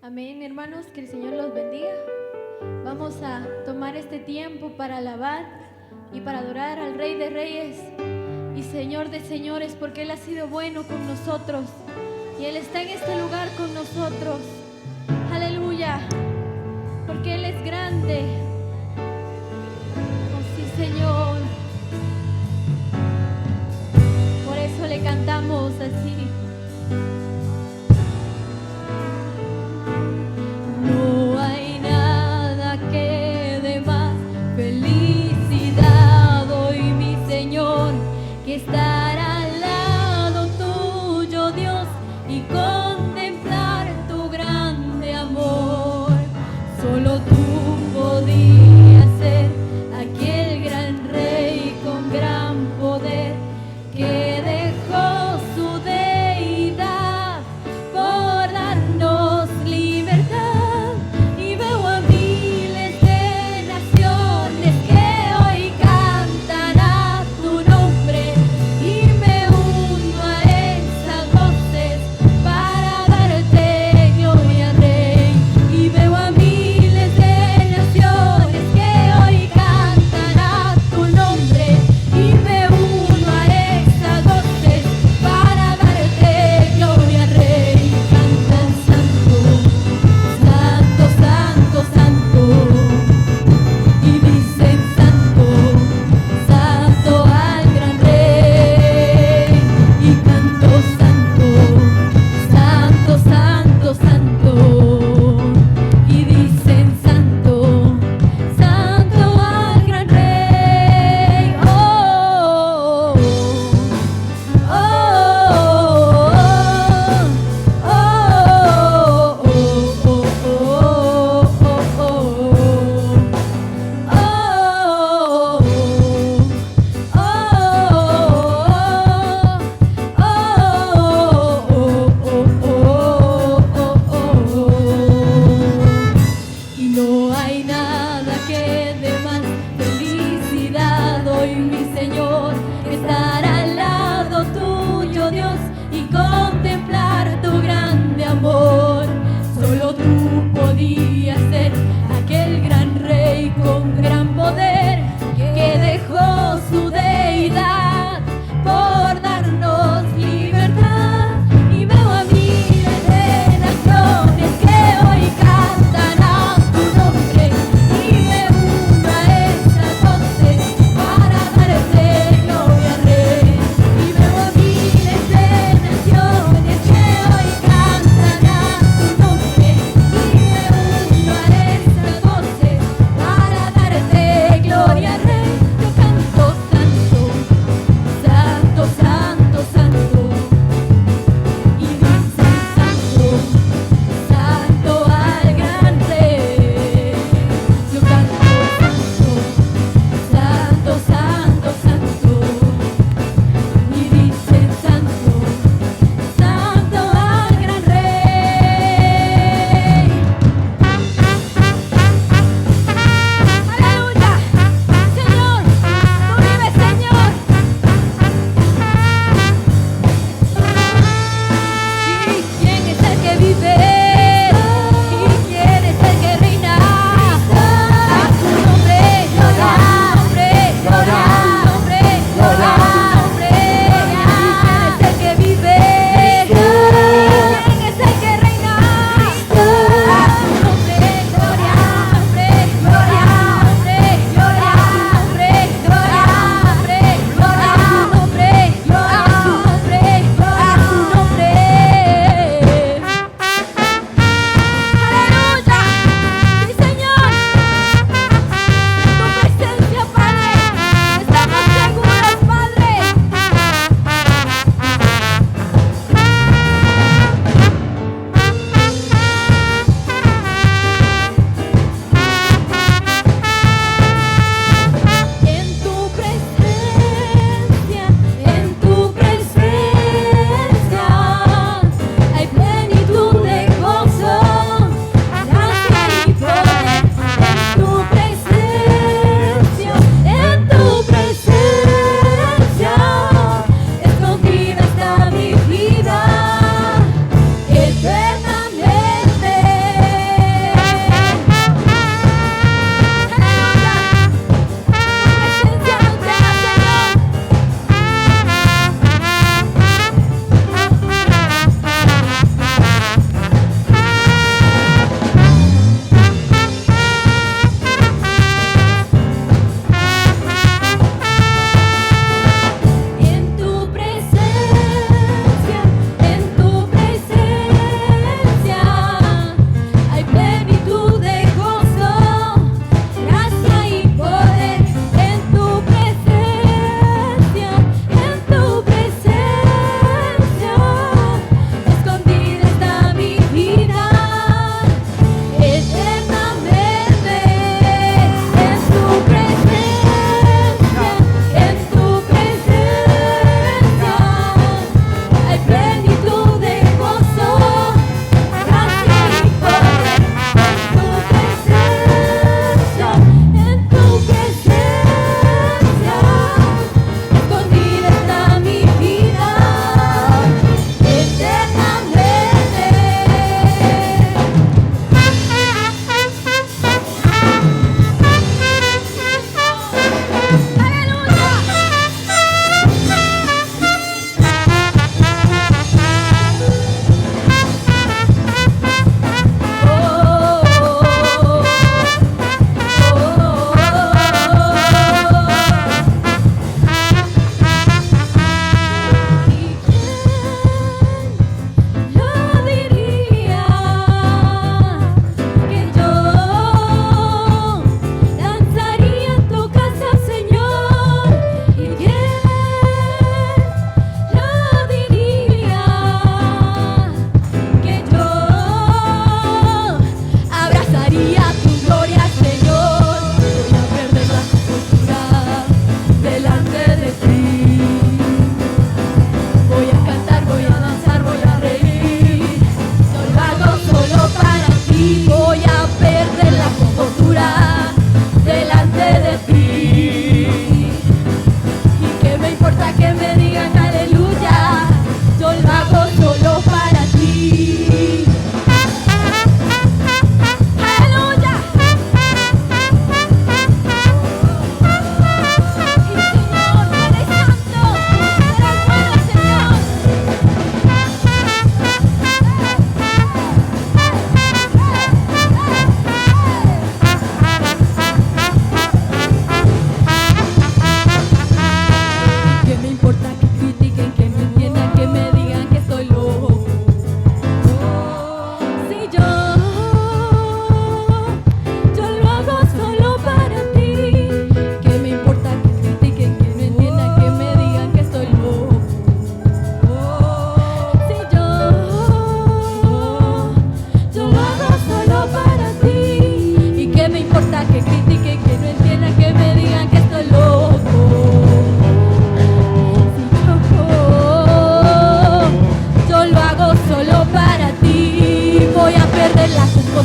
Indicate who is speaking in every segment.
Speaker 1: Amén, hermanos, que el Señor los bendiga. Vamos a tomar este tiempo para alabar y para adorar al Rey de Reyes y Señor de Señores, porque Él ha sido bueno con nosotros y Él está en este lugar con nosotros. Aleluya, porque Él es grande. Oh sí, Señor. Por eso le cantamos así. No hay nada que dé más felicidad hoy, mi Señor, que estar al lado tuyo, Dios, y contemplar tu grande amor. Solo tú podías ser aquel gran rey con gran poder que dejó su deidad por darnos libertad. Y veo a miles de naciones que hoy cantan a tu nombre, y me uno a esas voces para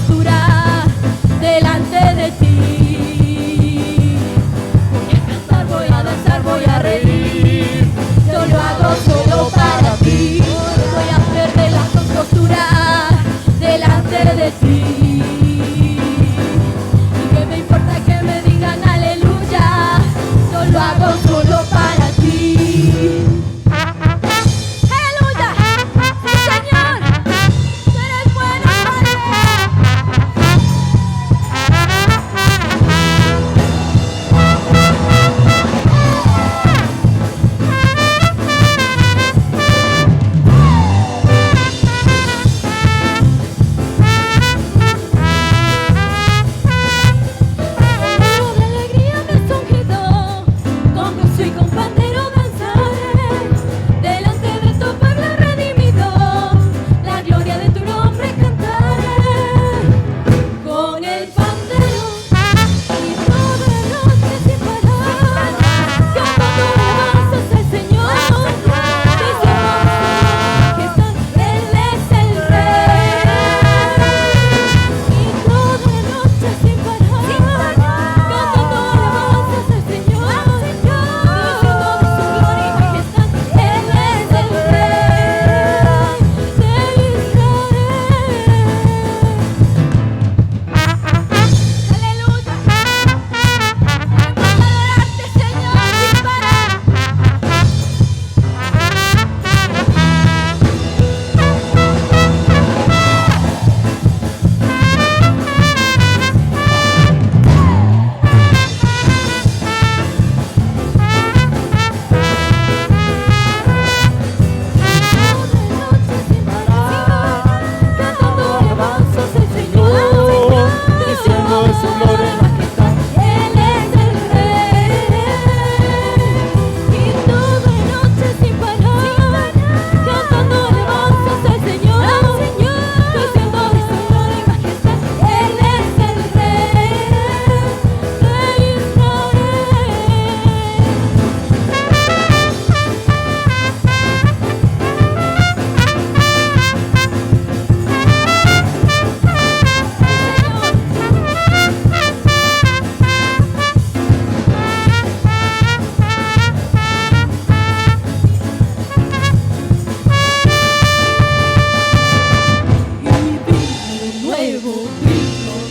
Speaker 1: compostura delante de ti. Voy a cantar, voy a danzar, voy a reír. Yo lo hago solo para ti. Voy a perder la compostura delante de ti. Y que me importa que me digan aleluya. Yo lo hago solo para ti. ¡Aleluya! ¡Sí, Señor! ¡Tú eres bueno, Padre! De alegría me has ungido, con gozo y con pandero danzaré, delante de tu pueblo redimido, la gloria de tu nombre cantaré, con el pandero y toda la noche sin parar, cantando alabanzas al Señor, diciendo que Él es el Rey, y toda la noche sin parar, cantando alabanzas al Señor, diciendo de su gloria y majestad. Él es el Rey de Israel. Aleluya. Queremos adorarte, Señor, sin parar. Cantando alabanzas al Señor, diciendo de su gloria y majestad. Él es el Rey, y toda la noche sin parar, cantando alabanzas al Señor, diciendo de su gloria y majestad. Él es el Rey de Israel. Vino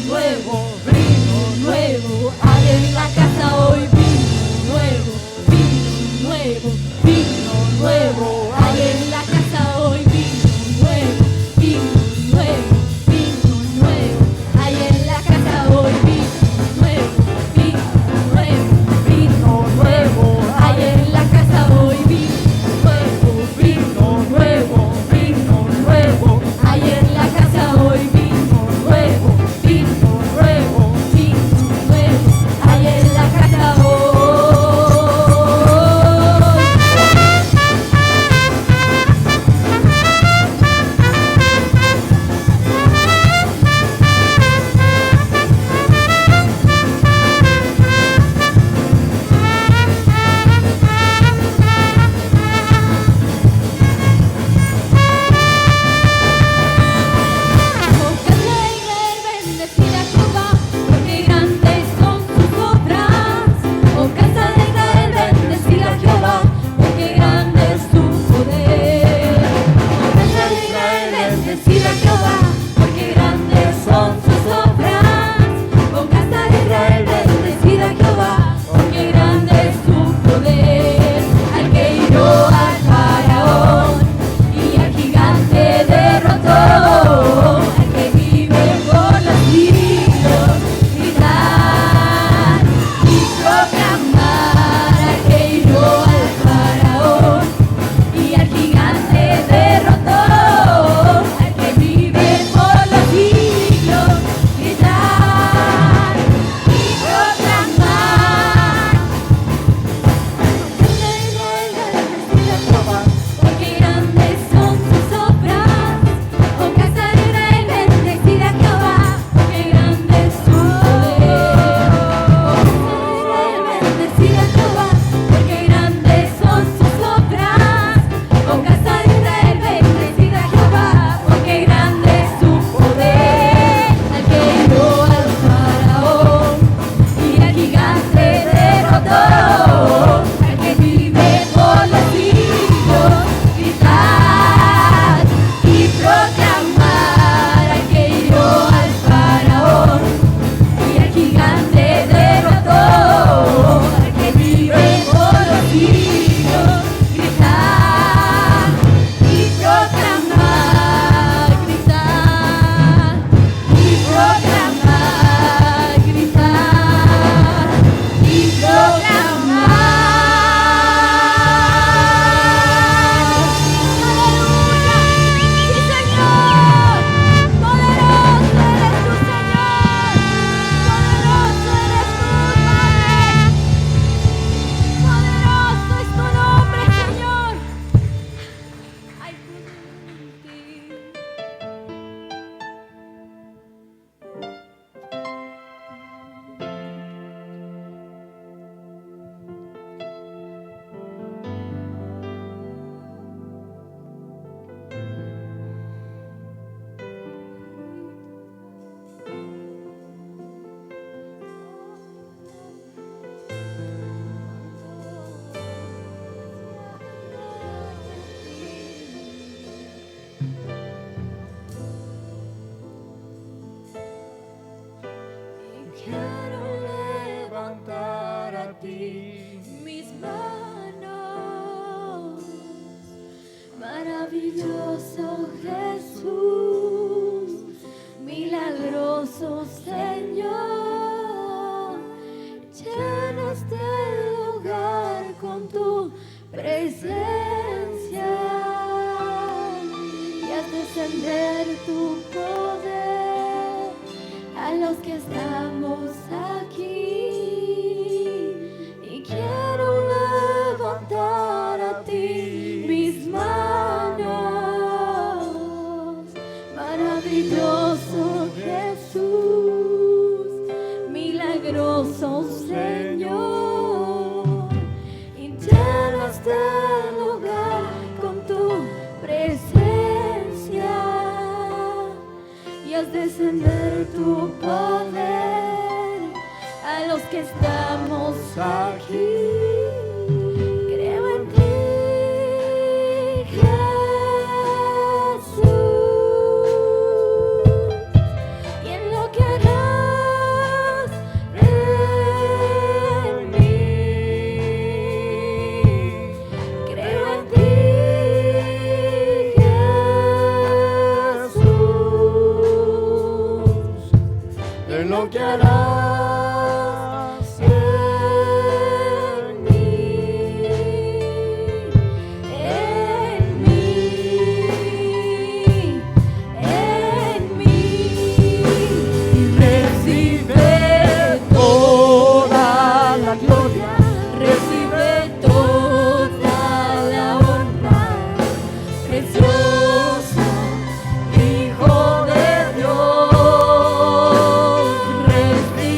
Speaker 1: nuevo, hay en la casa hoy. Vino nuevo, hay en la casa hoy. Vino nuevo, hay en la casa hoy. Vino nuevo, hay en la casa hoy. Vino nuevo, hay en la casa hoy. Vino nuevo, hay en la casa hoy. Vive por descender tu poder a los que estamos aquí. Y quiero levantar a ti mis manos. Maravilloso Jesús, milagroso Señor, y llena este lugar con tu presencia, y haz descender tu poder a los que estamos aquí. Creo en ti, Jesús, y en lo que harás en mí. Creo en ti, Jesús, en lo que harás en mí, en mí, en mí. Y recibe toda la gloria, recibe toda la honra, precioso Hijo de Dios. Recibe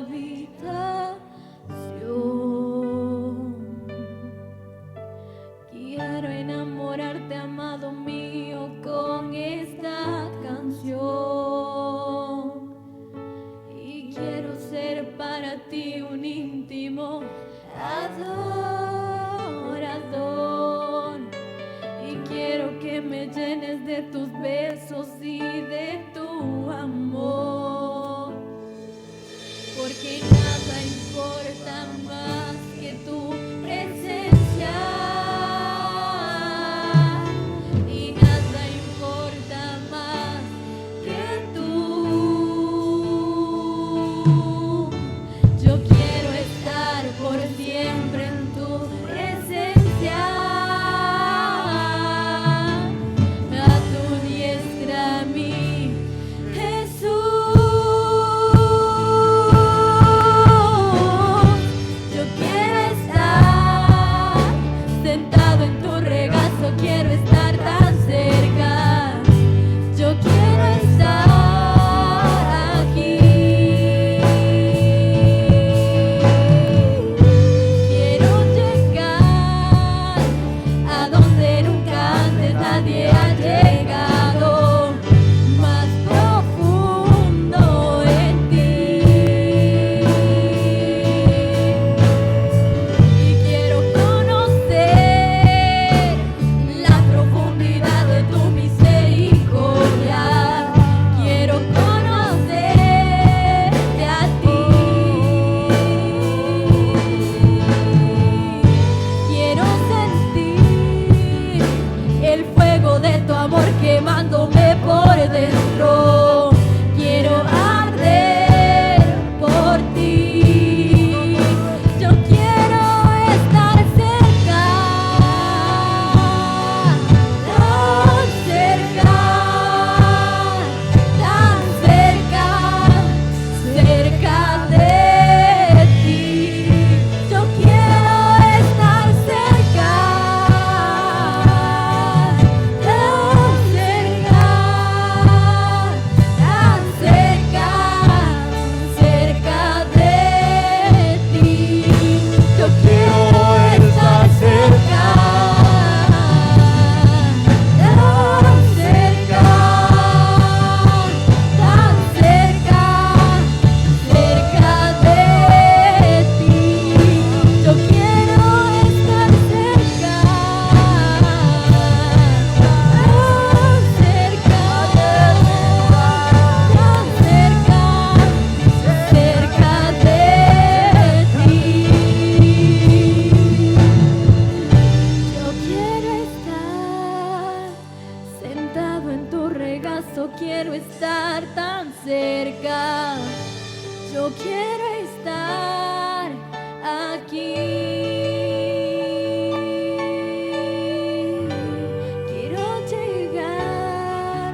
Speaker 1: habitación. Quiero enamorarte, amado mío, con esta canción. Y quiero ser para ti un íntimo adorador. Y quiero que me llenes de tus besos y de tu amor. Porque nada importa más que tu presencia. Y nada importa más que tú. Yo quiero estar por siempre en tu presencia. A tu diestra mi Jesús. Yo quiero estar sentado en tu regazo, quiero estar tan cerca. Yo quiero estar aquí. Quiero llegar a donde nunca antes nadie ha llegado, más profundo en ti. Y quiero conocer la profundidad de tu misericordia. Quiero conocerte a ti. Quiero sentir el fuego de tu amor quemándome por dentro. Quiero arder por ti. Yo quiero estar cerca, tan cerca, tan cerca, cerca de ti. Yo quiero estar cerca, tan cerca, tan cerca, cerca de ti. Yo quiero estar cerca, tan cerca, tan cerca, cerca de ti. Yo quiero estar cerca, tan cerca, tan cerca, cerca de ti. Yo quiero estar sentado en tu regazo, quiero estar tan cerca. Yo quiero estar aquí. Quiero llegar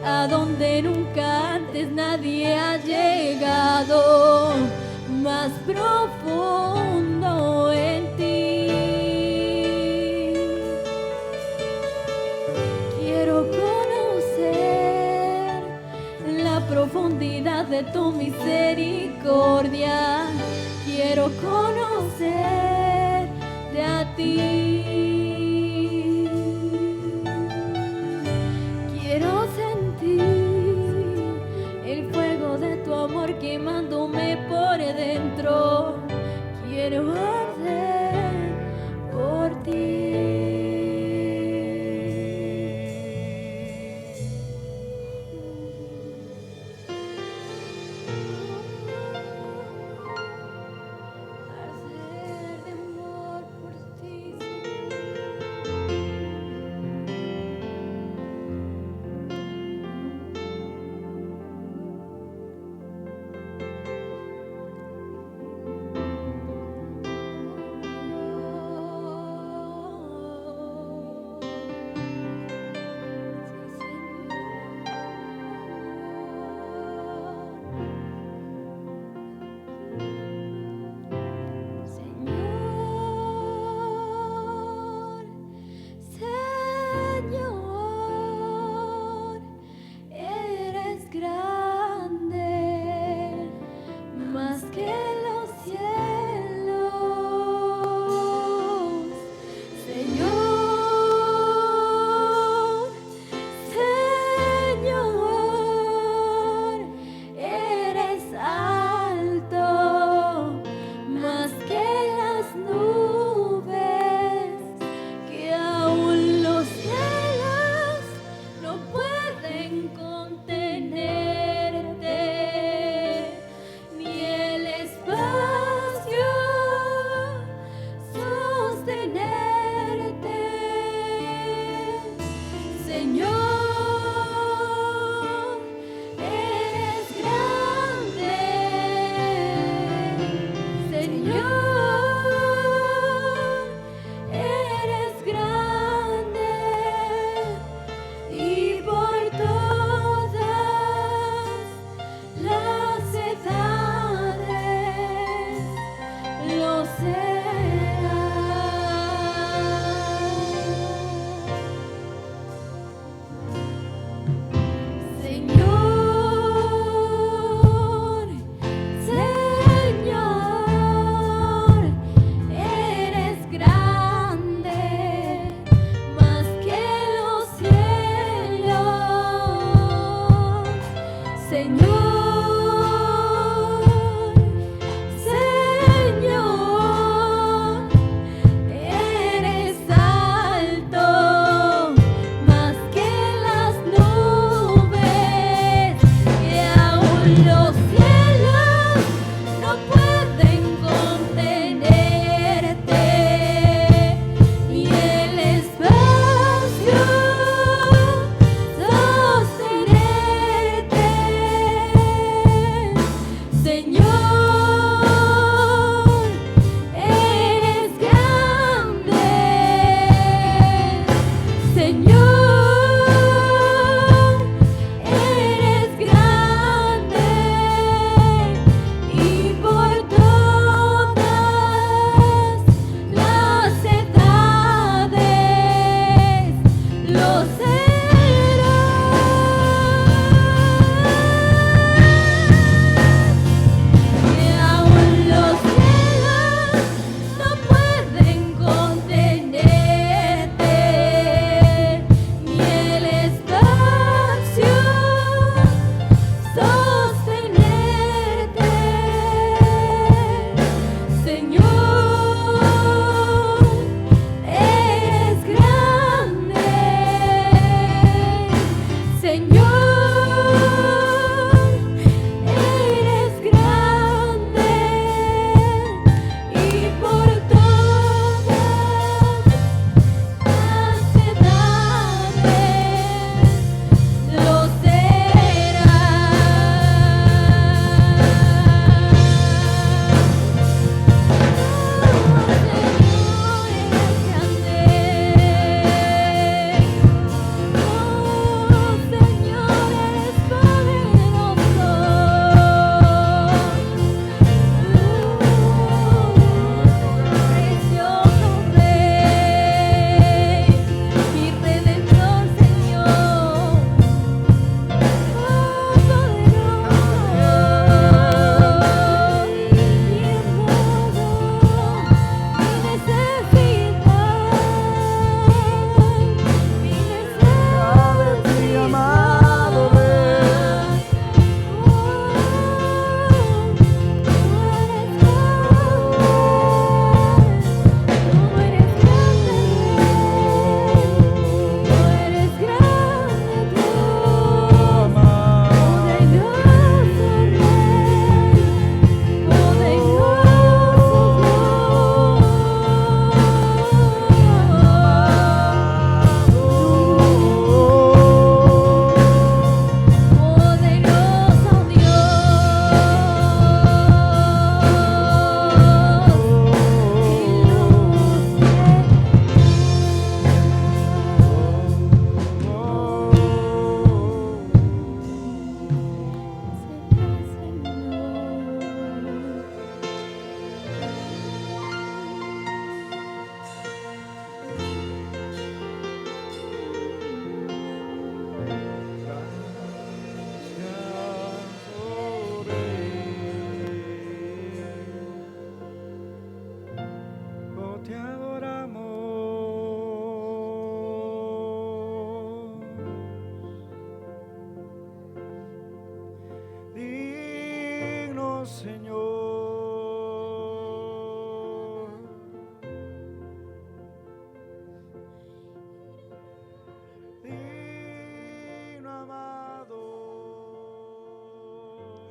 Speaker 1: a donde nunca antes nadie ha llegado, más profundo en ti. Quiero conocer la profundidad de tu misericordia. Quiero conocerte a ti. Quiero sentir el fuego de tu amor quemándome por dentro. Quiero arder por ti. Arder de amor por ti, Señor. que los cielos. Señor, Señor, eres alto, más que las nubes, que aún los cielos no pueden contenerte, ni el espacio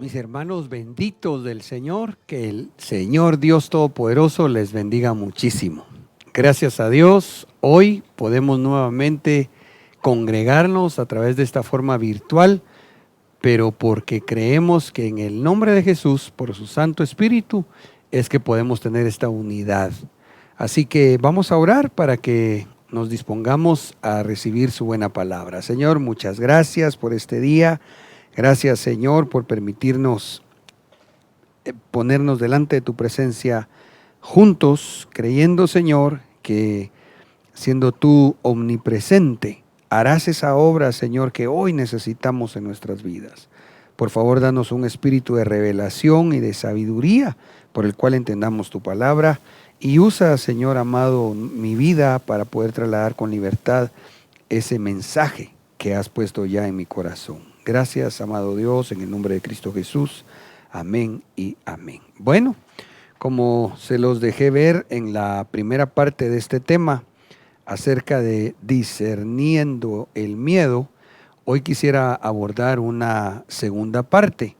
Speaker 2: Mis hermanos benditos del Señor, que el Señor Dios Todopoderoso les bendiga muchísimo. Gracias a Dios, hoy podemos nuevamente congregarnos a través de esta forma virtual, pero porque creemos que en el nombre de Jesús, por su Santo Espíritu, es que podemos tener esta unidad. Así que vamos a orar para que nos dispongamos a recibir su buena palabra. Señor, muchas gracias por este día. Gracias, Señor, por permitirnos ponernos delante de tu presencia juntos, creyendo, Señor, que siendo tú omnipresente, harás esa obra, Señor, que hoy necesitamos en nuestras vidas. Por favor, danos un espíritu de revelación y de sabiduría por el cual entendamos tu palabra, y usa, Señor amado, mi vida para poder trasladar con libertad ese mensaje que has puesto ya en mi corazón. Gracias, amado Dios, en el nombre de Cristo Jesús. Amén y amén. Bueno, como se los dejé ver en la primera parte de este tema acerca de discerniendo el miedo, hoy quisiera abordar una segunda parte.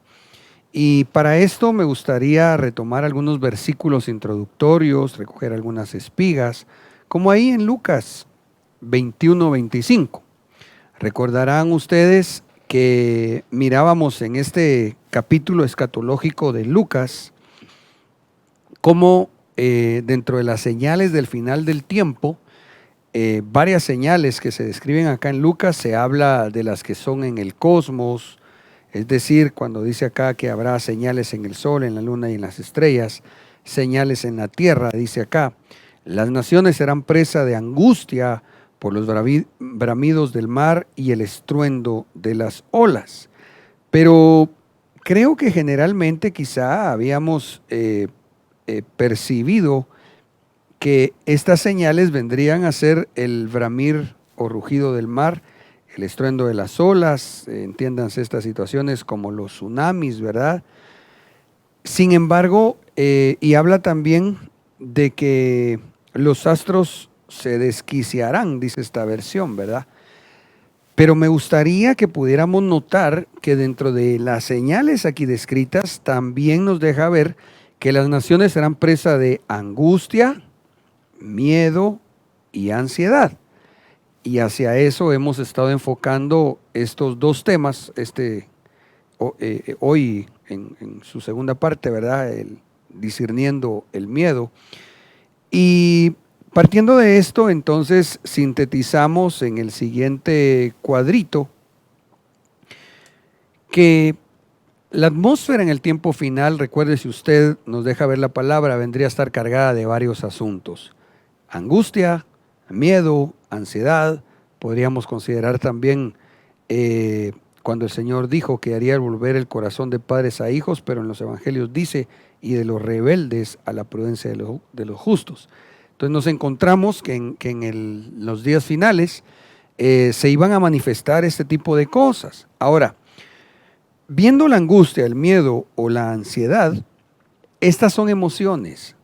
Speaker 2: Y para esto me gustaría retomar algunos versículos introductorios, recoger algunas espigas, como ahí en Lucas 21-25. Recordarán ustedes que mirábamos en este capítulo escatológico de Lucas cómo dentro de las señales del final del tiempo, varias señales que se describen acá en Lucas, se habla de las que son en el cosmos, es decir, cuando dice acá que habrá señales en el sol, en la luna y en las estrellas, señales en la tierra, dice acá, las naciones serán presa de angustia por los bramidos del mar y el estruendo de las olas. Pero creo que generalmente quizá habíamos percibido que estas señales vendrían a ser el bramir o rugido del mar, el estruendo de las olas, entiéndanse estas situaciones como los tsunamis, ¿verdad? Sin embargo, y habla también de que los astros se desquiciarán, dice esta versión, ¿verdad? Pero me gustaría que pudiéramos notar que dentro de las señales aquí descritas también nos deja ver que las naciones serán presa de angustia, miedo y ansiedad. Y hacia eso hemos estado enfocando estos dos temas, hoy en su segunda parte, ¿verdad? El discerniendo el miedo. Y partiendo de esto, entonces sintetizamos en el siguiente cuadrito que la atmósfera en el tiempo final, recuerde, si usted nos deja ver la palabra, vendría a estar cargada de varios asuntos. Angustia, miedo, ansiedad. Podríamos considerar también cuando el Señor dijo que haría volver el corazón de padres a hijos, pero en los evangelios dice, y de los rebeldes a la prudencia de los justos. Entonces nos encontramos que en los días finales se iban a manifestar este tipo de cosas. Ahora, viendo la angustia, el miedo o la ansiedad, estas son emociones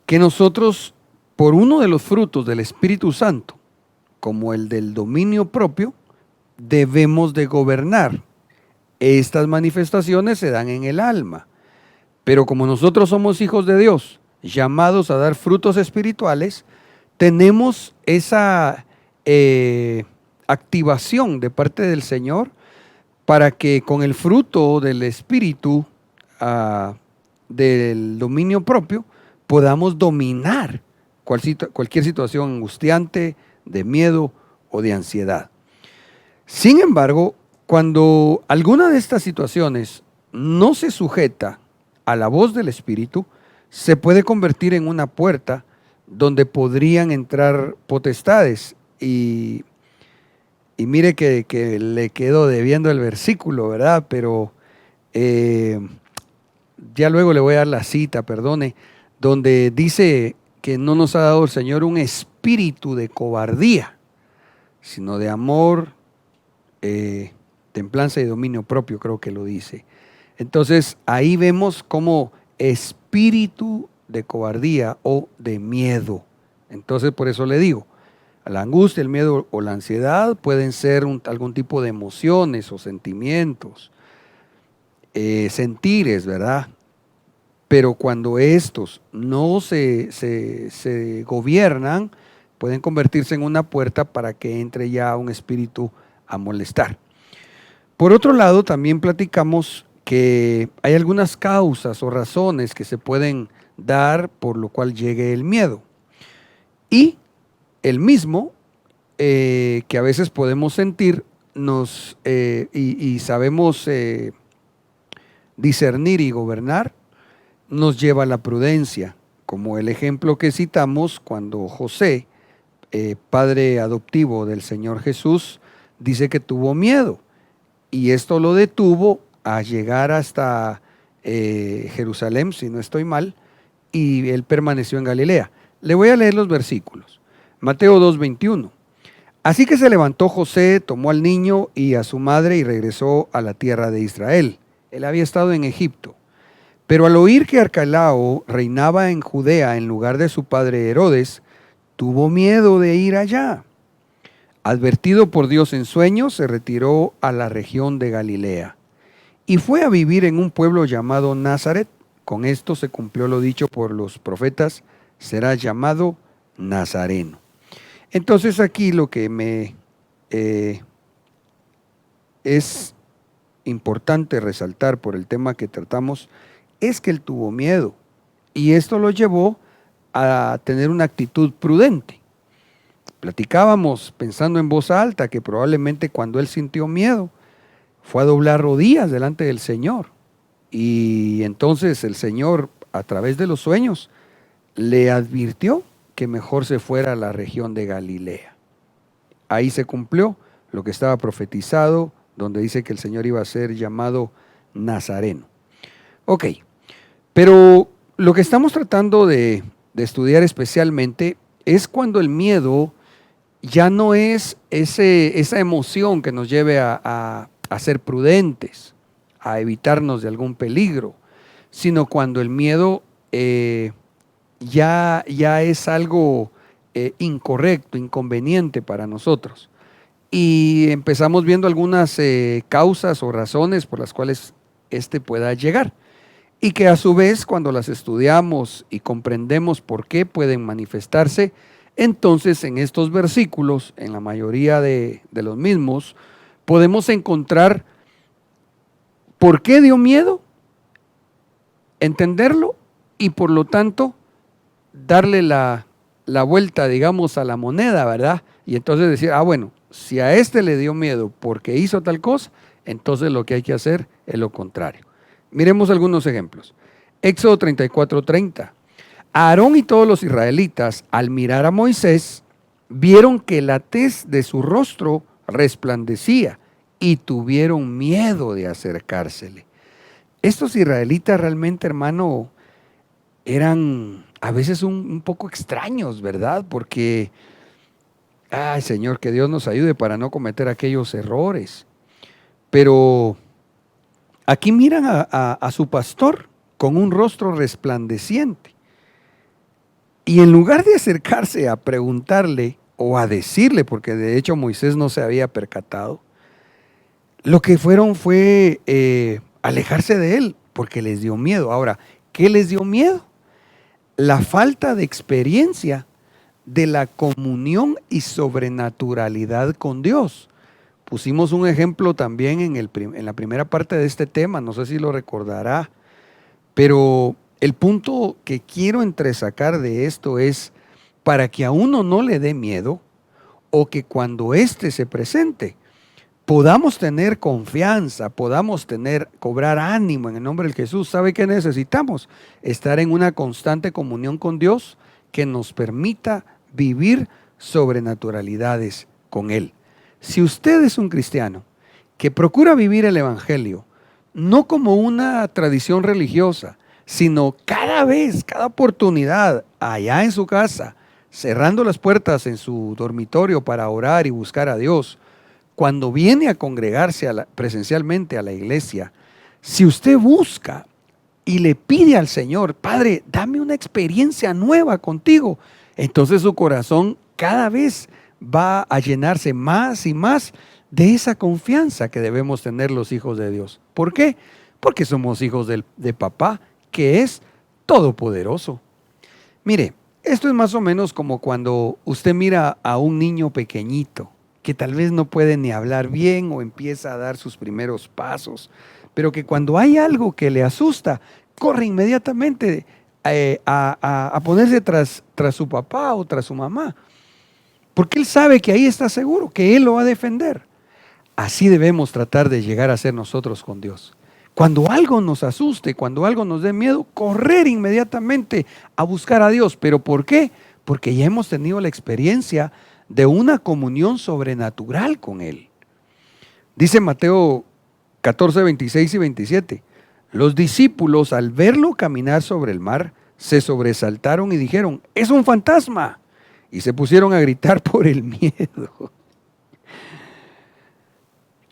Speaker 2: que nosotros, por uno de los frutos del Espíritu Santo, como el del dominio propio, debemos de gobernar. Estas manifestaciones se dan en el alma, pero como nosotros somos hijos de Dios, llamados a dar frutos espirituales, tenemos esa activación de parte del Señor para que con el fruto del Espíritu, del dominio propio, podamos dominar cualquier situación angustiante, de miedo o de ansiedad. Sin embargo, cuando alguna de estas situaciones no se sujeta a la voz del Espíritu, se puede convertir en una puerta donde podrían entrar potestades. Y mire que le quedo debiendo el versículo, ¿verdad? Pero ya luego le voy a dar la cita, perdone, donde dice que no nos ha dado el Señor un espíritu de cobardía, sino de amor, templanza y dominio propio, creo que lo dice. Entonces ahí vemos como espíritu de cobardía o de miedo. Entonces por eso le digo, la angustia, el miedo o la ansiedad pueden ser algún tipo de emociones o sentimientos. sentires, ¿verdad? Pero cuando estos no se gobiernan, pueden convertirse en una puerta para que entre ya un espíritu a molestar. Por otro lado, también platicamos que hay algunas causas o razones que se pueden dar por lo cual llegue el miedo. Y el mismo que a veces podemos sentir y sabemos discernir y gobernar, nos lleva a la prudencia, como el ejemplo que citamos cuando José, padre adoptivo del Señor Jesús, dice que tuvo miedo y esto lo detuvo a llegar hasta Jerusalén, si no estoy mal, y él permaneció en Galilea. Le voy a leer los versículos. Mateo 2:21. Así que se levantó José, tomó al niño y a su madre y regresó a la tierra de Israel. Él había estado en Egipto. Pero al oír que Arquelao reinaba en Judea en lugar de su padre Herodes, tuvo miedo de ir allá. Advertido por Dios en sueños, se retiró a la región de Galilea y fue a vivir en un pueblo llamado Nazaret. Con esto se cumplió lo dicho por los profetas, será llamado Nazareno. Entonces aquí lo que me es importante resaltar por el tema que tratamos es que él tuvo miedo y esto lo llevó a tener una actitud prudente. Platicábamos pensando en voz alta que probablemente cuando él sintió miedo fue a doblar rodillas delante del Señor y entonces el Señor a través de los sueños le advirtió que mejor se fuera a la región de Galilea. Ahí se cumplió lo que estaba profetizado, donde dice que el Señor iba a ser llamado Nazareno. Ok, pero lo que estamos tratando de estudiar especialmente es cuando el miedo ya no es esa emoción que nos lleve a ser prudentes, a evitarnos de algún peligro, sino cuando el miedo ya es algo incorrecto, inconveniente para nosotros. Y empezamos viendo algunas causas o razones por las cuales pueda llegar. Y que a su vez, cuando las estudiamos y comprendemos por qué pueden manifestarse, entonces en estos versículos, en la mayoría de los mismos, podemos encontrar por qué dio miedo, entenderlo y por lo tanto darle la vuelta, digamos, a la moneda, ¿verdad? Y entonces decir, bueno, si a le dio miedo porque hizo tal cosa, entonces lo que hay que hacer es lo contrario. Miremos algunos ejemplos. Éxodo 34:30. Aarón y todos los israelitas, al mirar a Moisés, vieron que la tez de su rostro resplandecía y tuvieron miedo de acercársele. Estos israelitas realmente, hermano, eran a veces un poco extraños, ¿verdad? Porque, ay Señor, que Dios nos ayude para no cometer aquellos errores. Pero aquí miran a su pastor con un rostro resplandeciente. Y en lugar de acercarse a preguntarle o a decirle, porque de hecho Moisés no se había percatado, lo que fueron fue alejarse de él, porque les dio miedo. Ahora, ¿qué les dio miedo? La falta de experiencia de la comunión y sobrenaturalidad con Dios. Pusimos un ejemplo también en la primera parte de este tema, no sé si lo recordará, pero el punto que quiero entresacar de esto es para que a uno no le dé miedo o que cuando se presente podamos tener confianza, podamos cobrar ánimo en el nombre de Jesús. ¿Sabe qué necesitamos? Estar en una constante comunión con Dios que nos permita vivir sobrenaturalidades con Él. Si usted es un cristiano que procura vivir el Evangelio, no como una tradición religiosa, sino cada oportunidad, allá en su casa, cerrando las puertas en su dormitorio para orar y buscar a Dios, cuando viene a congregarse presencialmente a la iglesia, si usted busca y le pide al Señor, Padre, dame una experiencia nueva contigo, entonces su corazón cada vez va a llenarse más y más de esa confianza que debemos tener los hijos de Dios. ¿Por qué? porque somos hijos de papá, que es todopoderoso. Mire, esto es más o menos como cuando usted mira a un niño pequeñito, que tal vez no puede ni hablar bien o empieza a dar sus primeros pasos, pero que cuando hay algo que le asusta, corre inmediatamente a ponerse tras su papá o tras su mamá, porque él sabe que ahí está seguro, que él lo va a defender. Así debemos tratar de llegar a ser nosotros con Dios. Cuando algo nos asuste, cuando algo nos dé miedo, correr inmediatamente a buscar a Dios. ¿Pero por qué? Porque ya hemos tenido la experiencia de una comunión sobrenatural con Él. Dice Mateo 14, 26 y 27. Los discípulos, al verlo caminar sobre el mar, se sobresaltaron y dijeron: ¡es un fantasma! Y se pusieron a gritar por el miedo.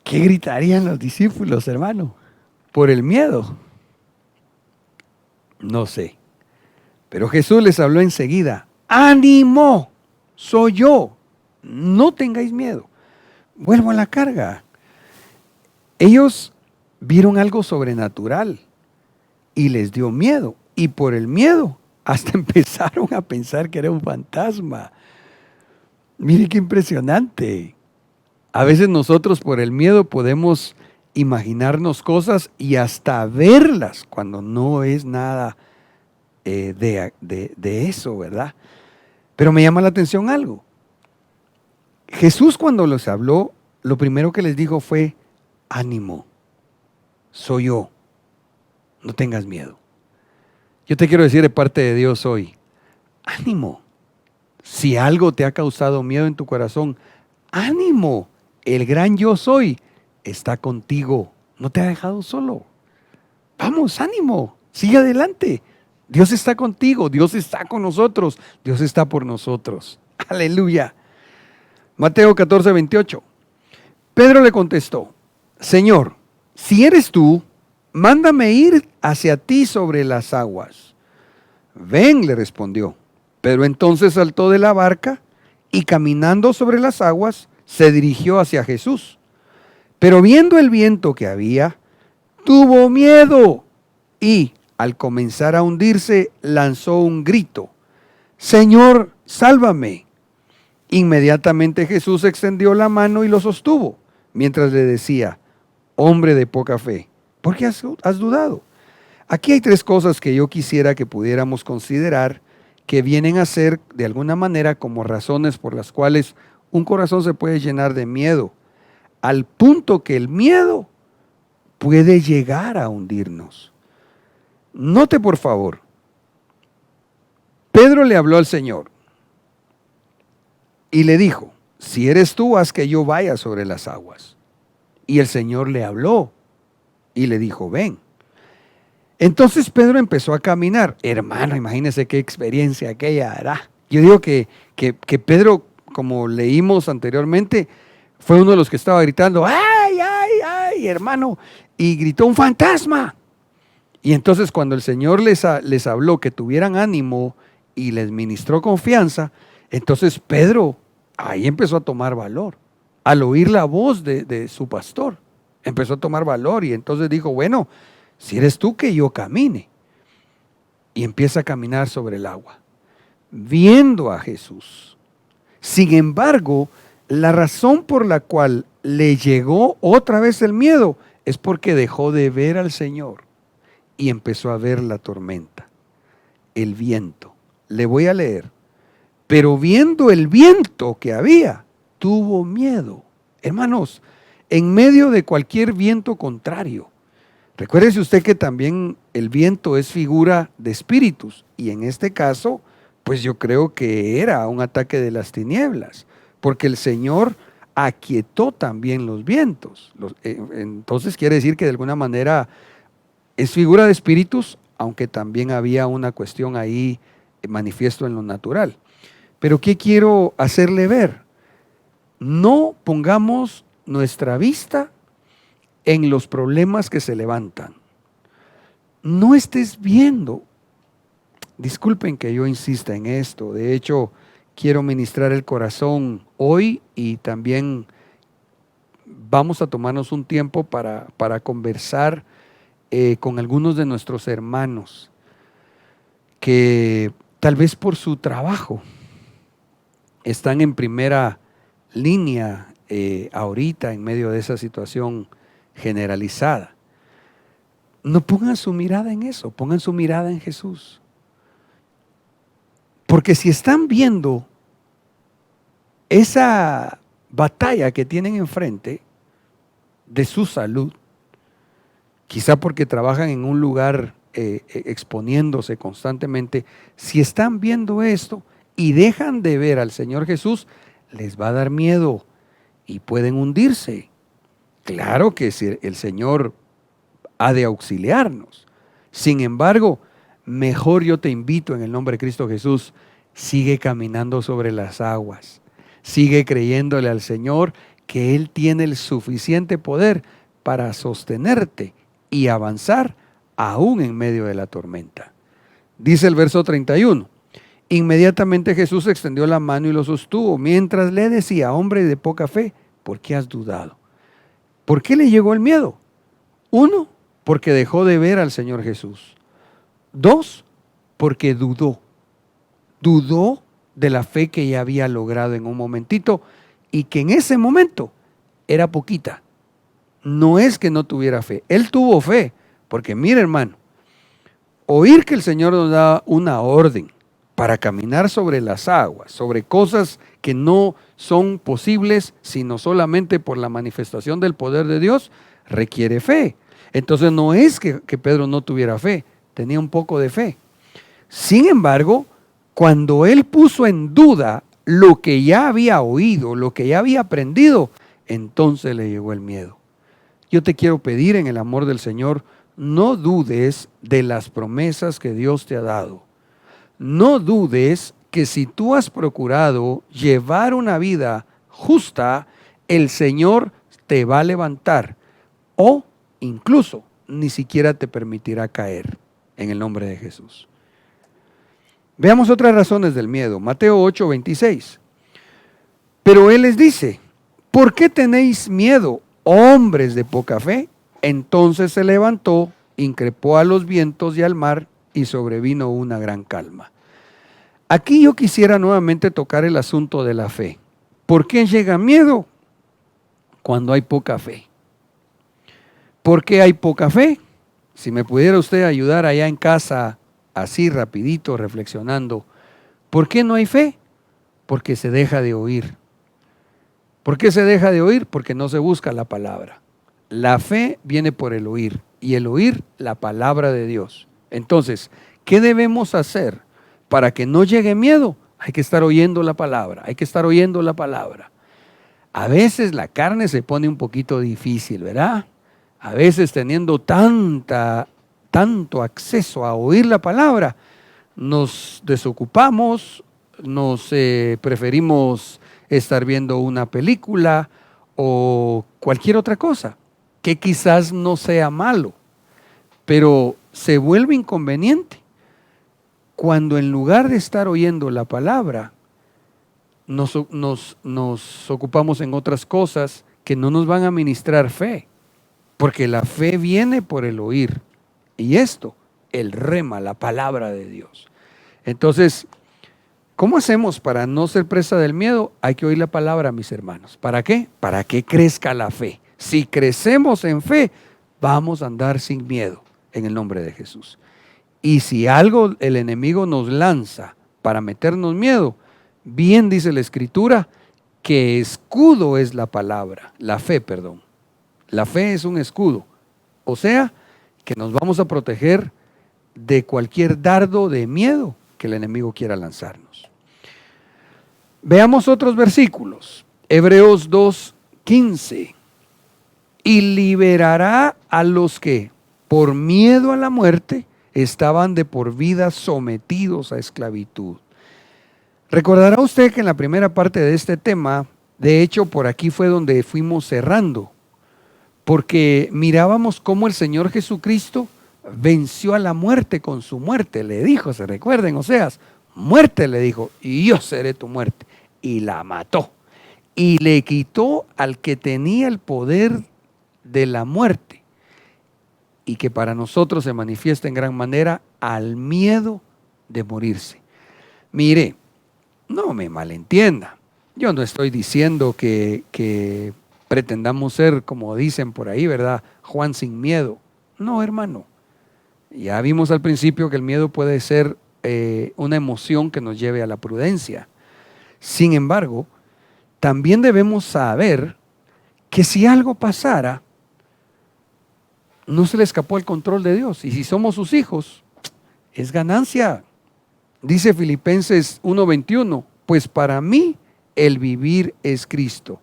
Speaker 2: ¿Qué gritarían los discípulos, hermano? ¿Por el miedo? No sé. Pero Jesús les habló enseguida: ¡ánimo! Soy yo. No tengáis miedo. Vuelvo a la carga. Ellos vieron algo sobrenatural y les dio miedo. Y por el miedo hasta empezaron a pensar que era un fantasma. Mire qué impresionante. A veces nosotros por el miedo podemos imaginarnos cosas y hasta verlas cuando no es nada de eso, ¿verdad? Pero me llama la atención algo. Jesús, cuando les habló, lo primero que les dijo fue: ánimo, soy yo, no tengas miedo. Yo te quiero decir de parte de Dios hoy: ánimo. Si algo te ha causado miedo en tu corazón, ánimo. El gran yo soy está contigo, no te ha dejado solo. Vamos, ánimo, sigue adelante. Dios está contigo, Dios está con nosotros, Dios está por nosotros. Aleluya. Mateo 14, 28. Pedro le contestó: Señor, si eres tú, mándame ir hacia ti sobre las aguas. Ven, le respondió. Pedro entonces saltó de la barca y caminando sobre las aguas se dirigió hacia Jesús. Pero viendo el viento que había, tuvo miedo y, al comenzar a hundirse, lanzó un grito: Señor, sálvame. Inmediatamente Jesús extendió la mano y lo sostuvo, mientras le decía: hombre de poca fe, ¿por qué has dudado? Aquí hay tres cosas que yo quisiera que pudiéramos considerar, que vienen a ser de alguna manera como razones por las cuales un corazón se puede llenar de miedo, al punto que el miedo puede llegar a hundirnos. Note por favor, Pedro le habló al Señor y le dijo: si eres tú, haz que yo vaya sobre las aguas. Y el Señor le habló y le dijo: ven. Entonces Pedro empezó a caminar. Hermano, imagínese qué experiencia aquella hará. Yo digo que Pedro, como leímos anteriormente, fue uno de los que estaba gritando: ¡ay, ay, ay, hermano! Y gritó: ¡un fantasma! Y entonces cuando el Señor les habló que tuvieran ánimo y les ministró confianza, entonces Pedro ahí empezó a tomar valor. Al oír la voz de su pastor, empezó a tomar valor y entonces dijo: bueno, si eres tú, que yo camine. Y empieza a caminar sobre el agua, viendo a Jesús. Sin embargo, la razón por la cual le llegó otra vez el miedo es porque dejó de ver al Señor y empezó a ver la tormenta, el viento. Le voy a leer. Pero viendo el viento que había, tuvo miedo. Hermanos, en medio de cualquier viento contrario, recuérdese usted que también el viento es figura de espíritus, y en este caso, pues yo creo que era un ataque de las tinieblas, porque el Señor aquietó también los vientos. Entonces quiere decir que de alguna manera es figura de espíritus, aunque también había una cuestión ahí manifiesto en lo natural. Pero ¿qué quiero hacerle ver? No pongamos nuestra vista en los problemas que se levantan. No estés viendo. Disculpen que yo insista en esto. De hecho, quiero ministrar el corazón hoy y también vamos a tomarnos un tiempo para conversar con algunos de nuestros hermanos que tal vez por su trabajo están en primera línea ahorita en medio de esa situación generalizada. No pongan su mirada en eso, pongan su mirada en Jesús. Porque si están viendo esa batalla que tienen enfrente de su salud, quizá porque trabajan en un lugar exponiéndose constantemente, si están viendo esto y dejan de ver al Señor Jesús, les va a dar miedo y pueden hundirse. Claro que el Señor ha de auxiliarnos. Sin embargo, mejor yo te invito en el nombre de Cristo Jesús, sigue caminando sobre las aguas. Sigue creyéndole al Señor que Él tiene el suficiente poder para sostenerte y avanzar aún en medio de la tormenta. Dice el verso 31. Inmediatamente Jesús extendió la mano y lo sostuvo, mientras le decía: hombre de poca fe, ¿por qué has dudado? ¿Por qué le llegó el miedo? 1, porque dejó de ver al Señor Jesús. 2, porque dudó. Dudó de la fe que ya había logrado en un momentito y que en ese momento era poquita. No es que no tuviera fe, él tuvo fe, porque mire, hermano, oír que el Señor nos da una orden para caminar sobre las aguas, sobre cosas que no son posibles sino solamente por la manifestación del poder de Dios, requiere fe. Entonces no es que Pedro no tuviera fe, tenía un poco de fe. Sin embargo, cuando él puso en duda lo que ya había oído, lo que ya había aprendido, entonces le llegó el miedo. Yo te quiero pedir en el amor del Señor, no dudes de las promesas que Dios te ha dado. No dudes que si tú has procurado llevar una vida justa, el Señor te va a levantar o incluso ni siquiera te permitirá caer en el nombre de Jesús. Veamos otras razones del miedo. Mateo 8:26. Pero Él les dice: ¿por qué tenéis miedo, hombres de poca fe? Entonces se levantó, increpó a los vientos y al mar, y sobrevino una gran calma. Aquí yo quisiera nuevamente tocar el asunto de la fe. ¿Por qué llega miedo? Cuando hay poca fe. ¿Por qué hay poca fe? Si me pudiera usted ayudar allá en casa, así rapidito, reflexionando. ¿Por qué no hay fe? Porque se deja de oír. ¿Por qué se deja de oír? Porque no se busca la palabra. La fe viene por el oír, y el oír la palabra de Dios. Entonces, ¿qué debemos hacer para que no llegue miedo? Hay que estar oyendo la palabra, hay que estar oyendo la palabra. A veces la carne se pone un poquito difícil, ¿verdad? A veces teniendo tanto acceso a oír la palabra, nos desocupamos, preferimos estar viendo una película o cualquier otra cosa, que quizás no sea malo, pero se vuelve inconveniente cuando en lugar de estar oyendo la palabra, nos ocupamos en otras cosas que no nos van a ministrar fe, porque la fe viene por el oír, y esto, el rema, la palabra de Dios. Entonces, ¿cómo hacemos para no ser presa del miedo? Hay que oír la palabra, mis hermanos. ¿Para qué? Para que crezca la fe. Si crecemos en fe, vamos a andar sin miedo en el nombre de Jesús. Y si algo el enemigo nos lanza para meternos miedo, bien dice la Escritura que escudo es la palabra, la fe, perdón. La fe es un escudo. O sea, que nos vamos a proteger de cualquier dardo de miedo que el enemigo quiera lanzarnos. Veamos otros versículos. Hebreos 2:15. Y liberará a los que, por miedo a la muerte, estaban de por vida sometidos a esclavitud. Recordará usted que en la primera parte de este tema, de hecho por aquí fue donde fuimos cerrando, porque mirábamos cómo el Señor Jesucristo venció a la muerte con su muerte. Le dijo, se recuerden, Oseas, muerte le dijo, y yo seré tu muerte. Y la mató. Y le quitó al que tenía el poder de la muerte. y que para nosotros se manifiesta en gran manera al miedo de morirse. Mire, no me malentienda. Yo no estoy diciendo que pretendamos ser, como dicen por ahí, ¿verdad? Juan sin miedo. No, hermano. Ya vimos al principio que el miedo puede ser una emoción que nos lleve a la prudencia. Sin embargo, también debemos saber que si algo pasara, no se le escapó el control de Dios. Y si somos sus hijos, es ganancia. Dice Filipenses 1:21, pues para mí el vivir es Cristo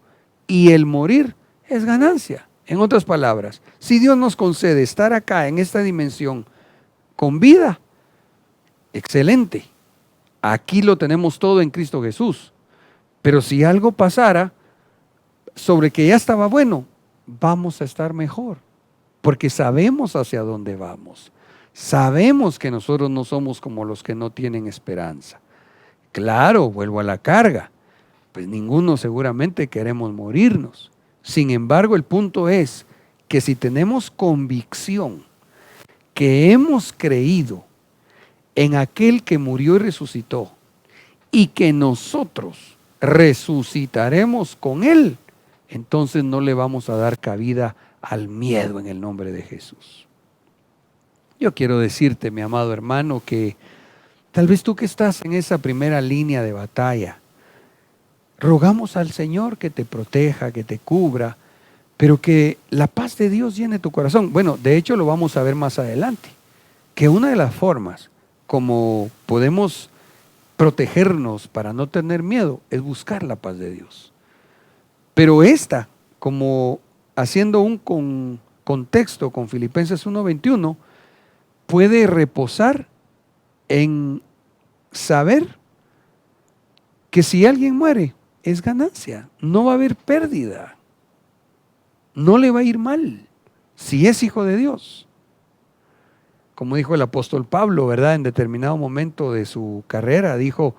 Speaker 2: y el morir es ganancia. En otras palabras, si Dios nos concede estar acá en esta dimensión con vida, excelente. Aquí lo tenemos todo en Cristo Jesús. Pero si algo pasara sobre que ya estaba bueno, vamos a estar mejor. Porque sabemos hacia dónde vamos. Sabemos que nosotros no somos como los que no tienen esperanza. Claro, vuelvo a la carga. Pues ninguno seguramente queremos morirnos. Sin embargo, el punto es que si tenemos convicción que hemos creído en aquel que murió y resucitó y que nosotros resucitaremos con él, entonces no le vamos a dar cabida al miedo en el nombre de Jesús. Yo quiero decirte, mi amado hermano, que tal vez tú que estás en esa primera línea de batalla, rogamos al Señor que te proteja, que te cubra, pero que la paz de Dios llene tu corazón. Bueno, de hecho lo vamos a ver más adelante, que una de las formas como podemos protegernos para no tener miedo es buscar la paz de Dios. Pero esta, como haciendo un contexto con Filipenses 1:21, puede reposar en saber que si alguien muere, es ganancia, no va a haber pérdida, no le va a ir mal, si es hijo de Dios. Como dijo el apóstol Pablo, ¿verdad? En determinado momento de su carrera, dijo,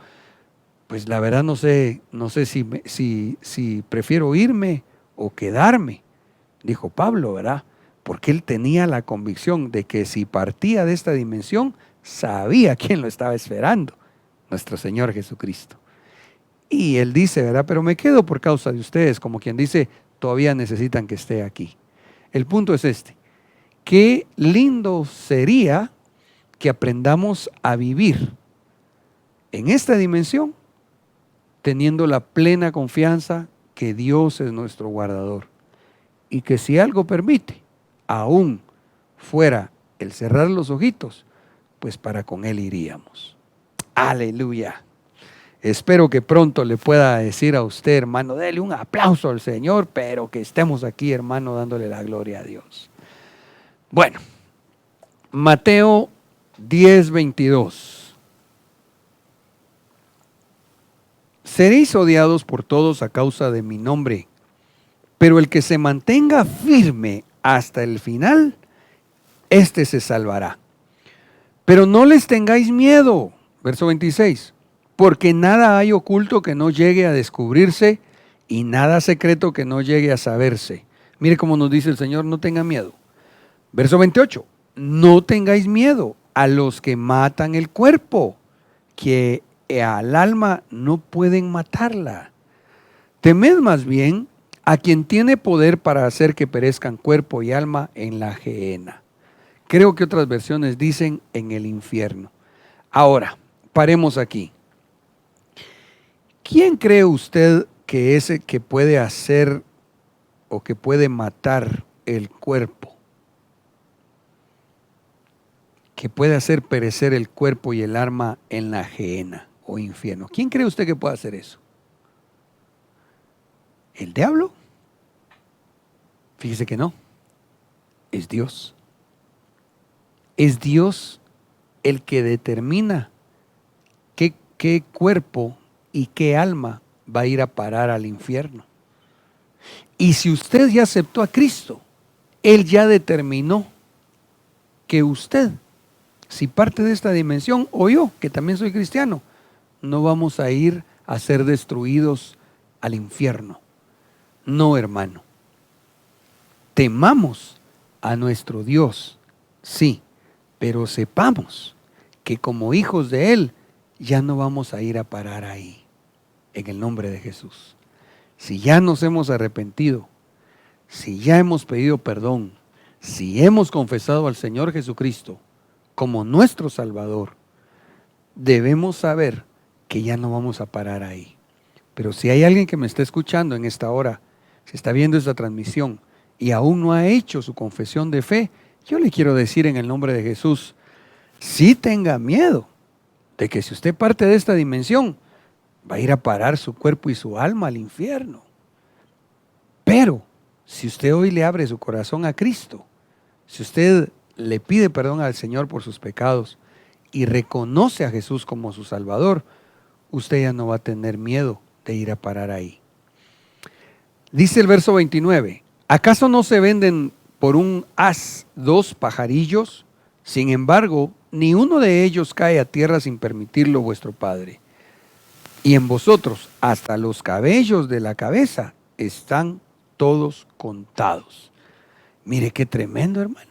Speaker 2: pues la verdad no sé si prefiero irme o quedarme, dijo Pablo, ¿verdad? Porque él tenía la convicción de que si partía de esta dimensión, sabía quién lo estaba esperando, nuestro Señor Jesucristo. Y él dice, ¿verdad? Pero me quedo por causa de ustedes, como quien dice, todavía necesitan que esté aquí. El punto es este, qué lindo sería que aprendamos a vivir en esta dimensión, teniendo la plena confianza que Dios es nuestro guardador. Y que si algo permite, aún fuera el cerrar los ojitos, pues para con Él iríamos. Aleluya. Espero que pronto le pueda decir a usted, hermano, dele un aplauso al Señor, pero que estemos aquí, hermano, dándole la gloria a Dios. Bueno, Mateo 10:22. Seréis odiados por todos a causa de mi nombre, pero el que se mantenga firme hasta el final, éste se salvará. Pero no les tengáis miedo, verso 26, porque nada hay oculto que no llegue a descubrirse y nada secreto que no llegue a saberse. Mire cómo nos dice el Señor, no tenga miedo. Verso 28, no tengáis miedo a los que matan el cuerpo, que al alma no pueden matarla. Temed más bien a quien tiene poder para hacer que perezcan cuerpo y alma en la gehenna. Creo que otras versiones dicen en el infierno. Ahora, paremos aquí. ¿Quién cree usted que es el que puede hacer o que puede matar el cuerpo? Que puede hacer perecer el cuerpo y el alma en la gehenna o infierno. ¿Quién cree usted que puede hacer eso? ¿El diablo? Fíjese que no. Es Dios. Es Dios el que determina qué cuerpo y qué alma va a ir a parar al infierno. Y si usted ya aceptó a Cristo, Él ya determinó que usted, si parte de esta dimensión, o yo, que también soy cristiano, no vamos a ir a ser destruidos al infierno. No, hermano. Temamos a nuestro Dios Sí, pero sepamos que como hijos de Él ya no vamos a ir a parar ahí, en el nombre de Jesús. Si ya nos hemos arrepentido, si ya hemos pedido perdón, si hemos confesado al Señor Jesucristo como nuestro Salvador, debemos saber que ya no vamos a parar ahí. Pero si hay alguien que me está escuchando en esta hora, si está viendo esta transmisión y aún no ha hecho su confesión de fe, yo le quiero decir en el nombre de Jesús, sí tenga miedo de que si usted parte de esta dimensión, va a ir a parar su cuerpo y su alma al infierno. Pero si usted hoy le abre su corazón a Cristo, si usted le pide perdón al Señor por sus pecados y reconoce a Jesús como su Salvador, usted ya no va a tener miedo de ir a parar ahí. Dice el verso 29, ¿acaso no se venden por un haz 2 pajarillos? Sin embargo, ni uno de ellos cae a tierra sin permitirlo vuestro Padre. Y en vosotros hasta los cabellos de la cabeza están todos contados. Mire qué tremendo, hermano.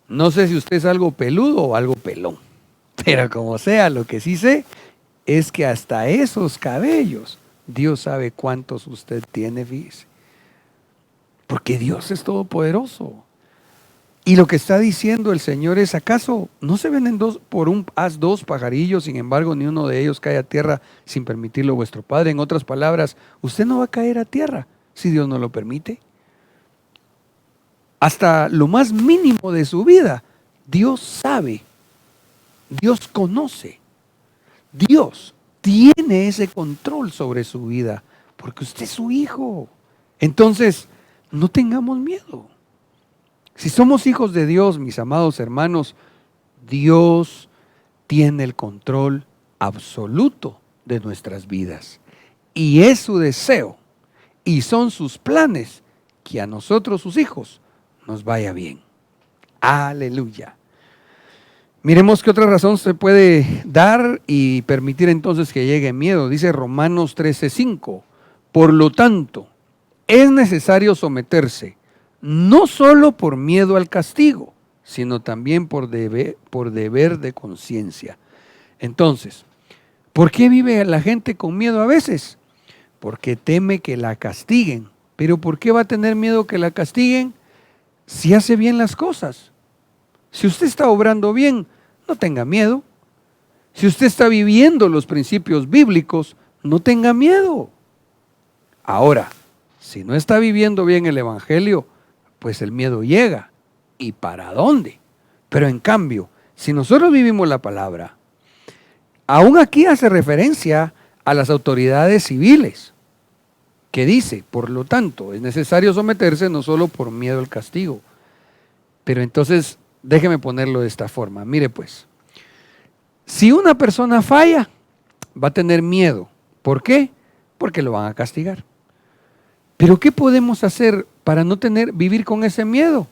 Speaker 2: No sé si usted es algo peludo o algo pelón, pero como sea, lo que sí sé es que hasta esos cabellos, Dios sabe cuántos usted tiene, fíjese. Porque Dios es todopoderoso. Y lo que está diciendo el Señor es, ¿acaso no se venden por un haz 2 pajarillos? Sin embargo, ni uno de ellos cae a tierra sin permitirlo vuestro Padre. En otras palabras, usted no va a caer a tierra si Dios no lo permite. Hasta lo más mínimo de su vida, Dios sabe, Dios conoce, Dios tiene ese control sobre su vida, porque usted es su hijo. Entonces, no tengamos miedo. Si somos hijos de Dios, mis amados hermanos, Dios tiene el control absoluto de nuestras vidas. Y es su deseo y son sus planes que a nosotros, sus hijos, nos vaya bien. Aleluya. Miremos qué otra razón se puede dar y permitir entonces que llegue miedo. Dice Romanos 13:5. Por lo tanto, es necesario someterse, no solo por miedo al castigo, sino también por deber de conciencia. Entonces, ¿por qué vive la gente con miedo a veces? Porque teme que la castiguen. ¿Pero por qué va a tener miedo que la castiguen si hace bien las cosas? Si usted está obrando bien, no tenga miedo. Si usted está viviendo los principios bíblicos, no tenga miedo. Ahora, si no está viviendo bien el Evangelio, pues el miedo llega. ¿Y para dónde? Pero en cambio, si nosotros vivimos la palabra, aún aquí hace referencia a las autoridades civiles, que dice, por lo tanto, es necesario someterse no solo por miedo al castigo. Pero entonces, déjeme ponerlo de esta forma. Mire pues, si una persona falla, va a tener miedo. ¿Por qué? Porque lo van a castigar. Pero ¿qué podemos hacer para no vivir con ese miedo?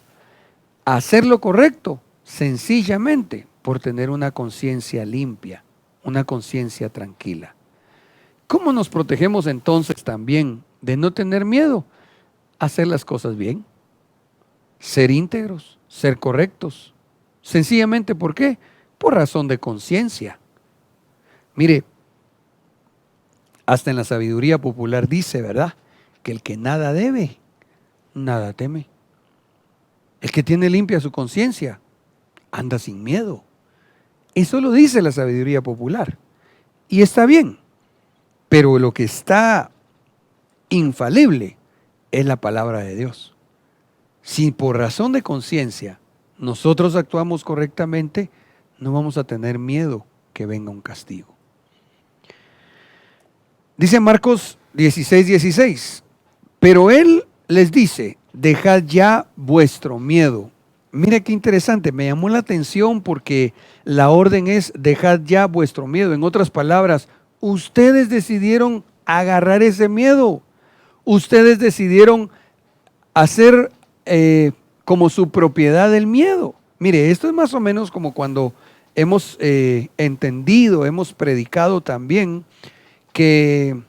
Speaker 2: Hacer lo correcto, sencillamente por tener una conciencia limpia, una conciencia tranquila. ¿Cómo nos protegemos entonces también de no tener miedo? Hacer las cosas bien, ser íntegros, ser correctos. Sencillamente, ¿por qué? Por razón de conciencia. Mire, hasta en la sabiduría popular dice, ¿verdad?, que el que nada debe, nada teme. El que tiene limpia su conciencia, anda sin miedo. Eso lo dice la sabiduría popular. Y está bien, pero lo que está infalible es la palabra de Dios. Si por razón de conciencia nosotros actuamos correctamente, no vamos a tener miedo que venga un castigo. Dice Marcos 16:16, pero él les dice, dejad ya vuestro miedo. Mire qué interesante, me llamó la atención porque la orden es dejad ya vuestro miedo. En otras palabras, ustedes decidieron agarrar ese miedo. Ustedes decidieron hacer como su propiedad el miedo. Mire, esto es más o menos como cuando hemos entendido, hemos predicado también que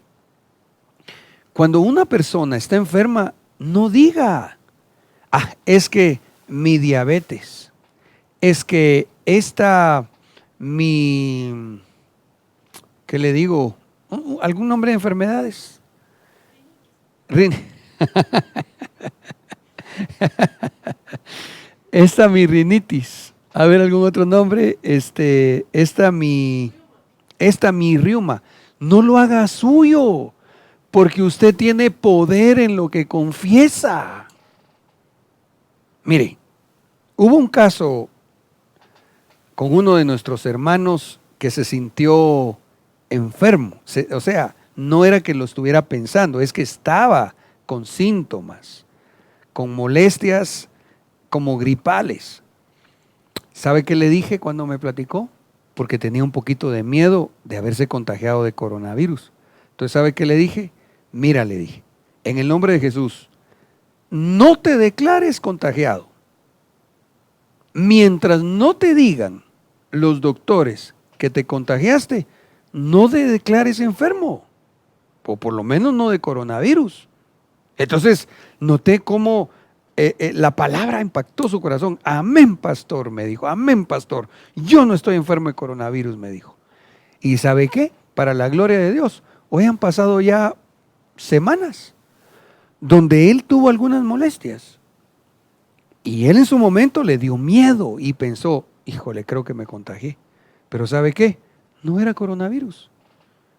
Speaker 2: cuando una persona está enferma, no diga, es que mi diabetes, es que ¿qué le digo? ¿Algún nombre de enfermedades? Esta mi rinitis. A ver, algún otro nombre. Esta mi riuma. No lo haga suyo, porque usted tiene poder en lo que confiesa. Mire, hubo un caso con uno de nuestros hermanos que se sintió enfermo. O sea, no era que lo estuviera pensando, es que estaba con síntomas, con molestias como gripales. ¿Sabe qué le dije cuando me platicó? Porque tenía un poquito de miedo de haberse contagiado de coronavirus. Entonces, ¿sabe qué le dije? Mira, le dije, en el nombre de Jesús, no te declares contagiado. Mientras no te digan los doctores que te contagiaste, no te declares enfermo, o por lo menos no de coronavirus. Entonces, noté cómo la palabra impactó su corazón. Amén, pastor, me dijo. Amén, pastor. Yo no estoy enfermo de coronavirus, me dijo. ¿Y sabe qué? Para la gloria de Dios, hoy han pasado ya semanas donde él tuvo algunas molestias. Y él en su momento le dio miedo y pensó, híjole, creo que me contagié. Pero ¿sabe qué? No era coronavirus.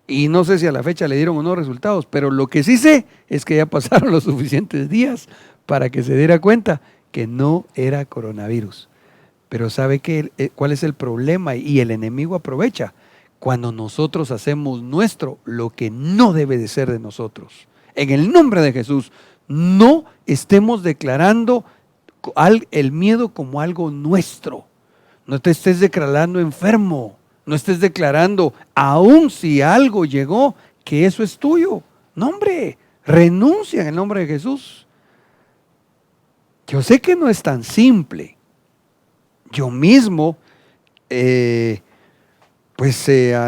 Speaker 2: Y no sé si a la fecha le dieron o no resultados, pero lo que sí sé es que ya pasaron los suficientes días para que se diera cuenta que no era coronavirus. Pero ¿sabe qué? ¿Cuál es el problema? Y el enemigo aprovecha cuando nosotros hacemos nuestro lo que no debe de ser de nosotros. En el nombre de Jesús, no estemos declarando el miedo como algo nuestro. No te estés declarando enfermo. No estés declarando, aun si algo llegó, que eso es tuyo. No, hombre, renuncia en el nombre de Jesús. Yo sé que no es tan simple. Yo mismo, a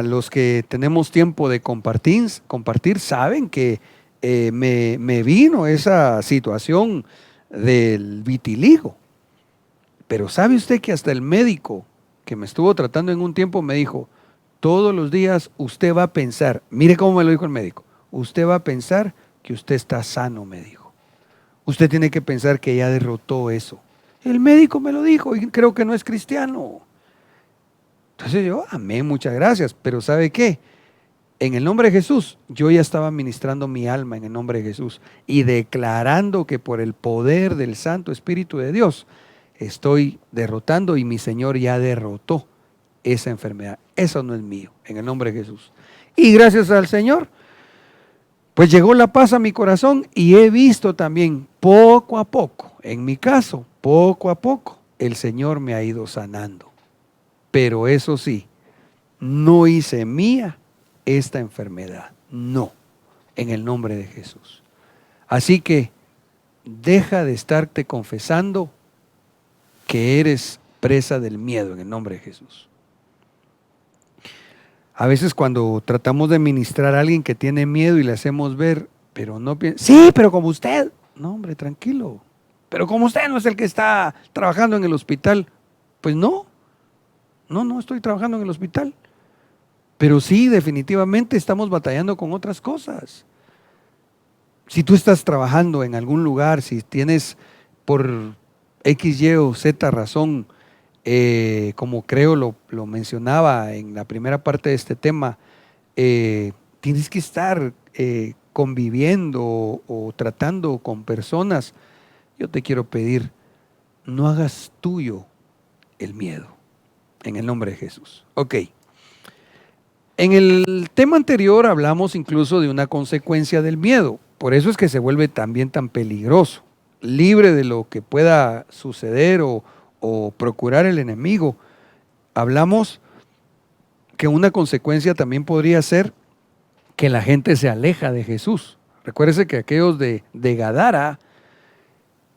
Speaker 2: los que tenemos tiempo de compartir saben que me vino esa situación del vitiligo. Pero ¿sabe usted que hasta el médico que me estuvo tratando en un tiempo me dijo, todos los días usted va a pensar, mire cómo me lo dijo el médico, usted va a pensar que usted está sano, me dijo. Usted tiene que pensar que ya derrotó eso. El médico me lo dijo y creo que no es cristiano. Entonces yo, amén, muchas gracias, pero ¿sabe qué? En el nombre de Jesús, yo ya estaba ministrando mi alma en el nombre de Jesús y declarando que por el poder del Santo Espíritu de Dios, estoy derrotando y mi Señor ya derrotó esa enfermedad. Eso no es mío, en el nombre de Jesús. Y gracias al Señor, pues llegó la paz a mi corazón y he visto también poco a poco, en mi caso, poco a poco, el Señor me ha ido sanando. Pero eso sí, no hice mía esta enfermedad. No, en el nombre de Jesús. Así que deja de estarte confesando que eres presa del miedo en el nombre de Jesús. A veces cuando tratamos de ministrar a alguien que tiene miedo y le hacemos ver, pero no piensa, sí, pero como usted. No, hombre, tranquilo. Pero como usted no es el que está trabajando en el hospital, pues no estoy trabajando en el hospital. Pero sí, definitivamente estamos batallando con otras cosas. Si tú estás trabajando en algún lugar, si tienes por X, Y o Z razón, como creo lo mencionaba en la primera parte de este tema, tienes que estar conviviendo o tratando con personas. Yo te quiero pedir, no hagas tuyo el miedo, en el nombre de Jesús. Ok. En el tema anterior hablamos incluso de una consecuencia del miedo. Por eso es que se vuelve también tan peligroso, libre de lo que pueda suceder o procurar el enemigo. Hablamos que una consecuencia también podría ser que la gente se aleja de Jesús. Recuérdese que aquellos de Gadara,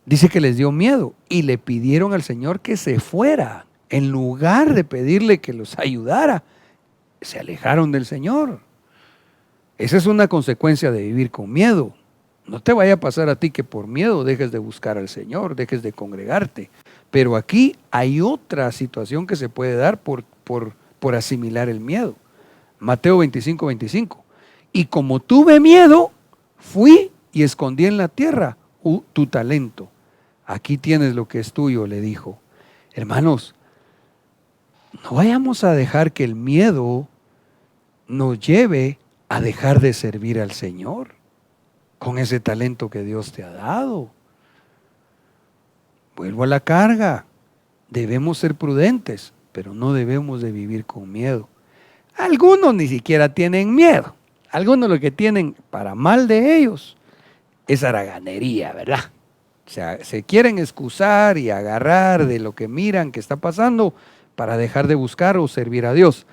Speaker 2: dice que les dio miedo y le pidieron al Señor que se fuera. En lugar de pedirle que los ayudara, se alejaron del Señor. Esa es una consecuencia de vivir con miedo. No te vaya a pasar a ti que por miedo dejes de buscar al Señor, dejes de congregarte. Pero aquí hay otra situación que se puede dar por asimilar el miedo. Mateo 25:25. Y como tuve miedo, fui y escondí en la tierra tu talento. Aquí tienes lo que es tuyo, le dijo. Hermanos, no vayamos a dejar que el miedo nos lleve a dejar de servir al Señor con ese talento que Dios te ha dado. Vuelvo a la carga. Debemos ser prudentes, pero no debemos de vivir con miedo. Algunos ni siquiera tienen miedo. Algunos lo que tienen para mal de ellos es haraganería, ¿verdad? O sea, se quieren excusar y agarrar de lo que miran que está pasando para dejar de buscar o servir a Dios.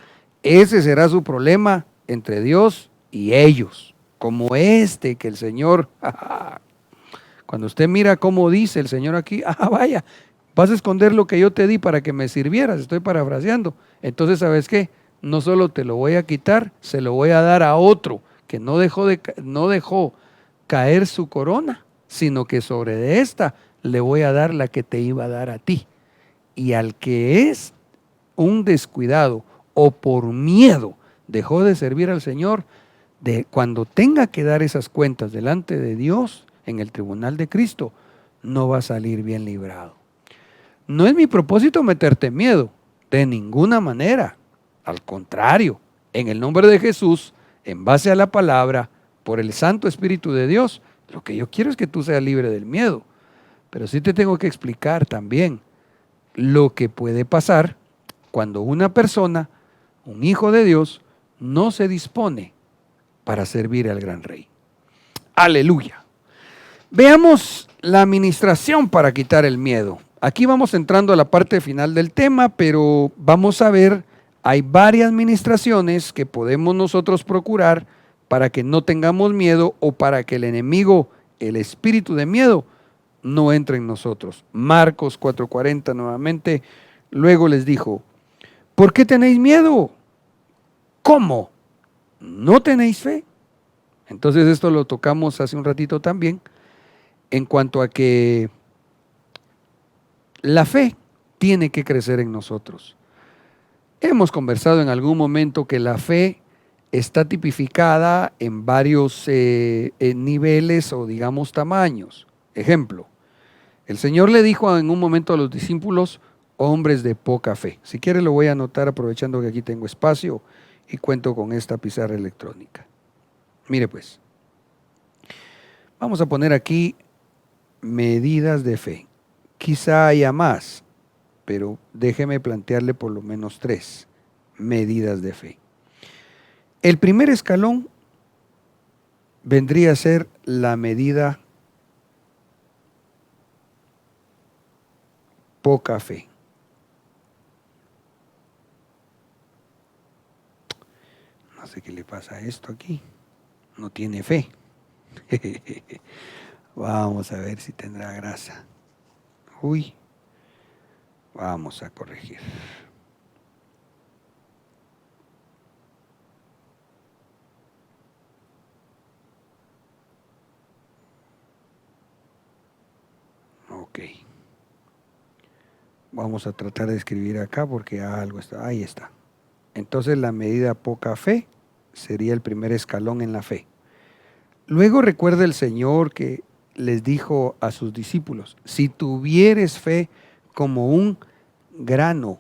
Speaker 2: Ese será su problema entre Dios y ellos. Como este que el Señor, cuando usted mira cómo dice el Señor aquí, vaya, vas a esconder lo que yo te di para que me sirvieras, estoy parafraseando. Entonces, ¿sabes qué? No solo te lo voy a quitar, se lo voy a dar a otro que no dejó caer su corona, sino que sobre de esta le voy a dar la que te iba a dar a ti. Y al que es un descuidado o por miedo dejó de servir al Señor, cuando tenga que dar esas cuentas delante de Dios en el tribunal de Cristo, no va a salir bien librado. No es mi propósito meterte miedo, de ninguna manera. Al contrario, en el nombre de Jesús, en base a la palabra, por el Santo Espíritu de Dios, lo que yo quiero es que tú seas libre del miedo. Pero sí te tengo que explicar también lo que puede pasar cuando una persona, un hijo de Dios, no se dispone para servir al gran Rey. Aleluya. Veamos la administración para quitar el miedo. Aquí vamos entrando a la parte final del tema, pero vamos a ver, hay varias ministraciones que podemos nosotros procurar para que no tengamos miedo o para que el enemigo, el espíritu de miedo, no entre en nosotros. Marcos 4:40 nuevamente, luego les dijo, ¿por qué tenéis miedo? ¿Cómo? ¿No tenéis fe? Entonces esto lo tocamos hace un ratito también, en cuanto a que la fe tiene que crecer en nosotros. Hemos conversado en algún momento que la fe está tipificada en varios niveles o digamos tamaños. Ejemplo, el Señor le dijo en un momento a los discípulos, hombres de poca fe. Si quiere lo voy a anotar aprovechando que aquí tengo espacio y cuento con esta pizarra electrónica. Mire pues, vamos a poner aquí medidas de fe. Quizá haya más, pero déjeme plantearle por lo menos 3 medidas de fe. El primer escalón vendría a ser la medida poca fe. No sé qué le pasa a esto aquí. No tiene fe. Vamos a ver si tendrá grasa. Uy. Vamos a corregir. Ok. Vamos a tratar de escribir acá porque algo está. Ahí está. Entonces la medida poca fe sería el primer escalón en la fe. Luego recuerda el Señor que les dijo a sus discípulos, si tuvieres fe como un grano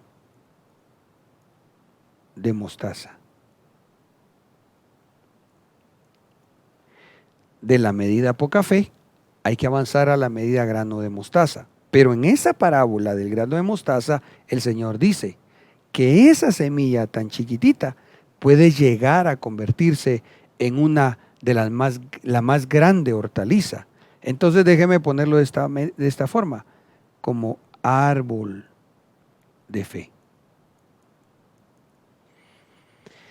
Speaker 2: de mostaza. De la medida poca fe hay que avanzar a la medida grano de mostaza. Pero en esa parábola del grano de mostaza, el Señor dice que esa semilla tan chiquitita puede llegar a convertirse en una de la más grande hortaliza. Entonces déjeme ponerlo de esta forma, como árbol de fe.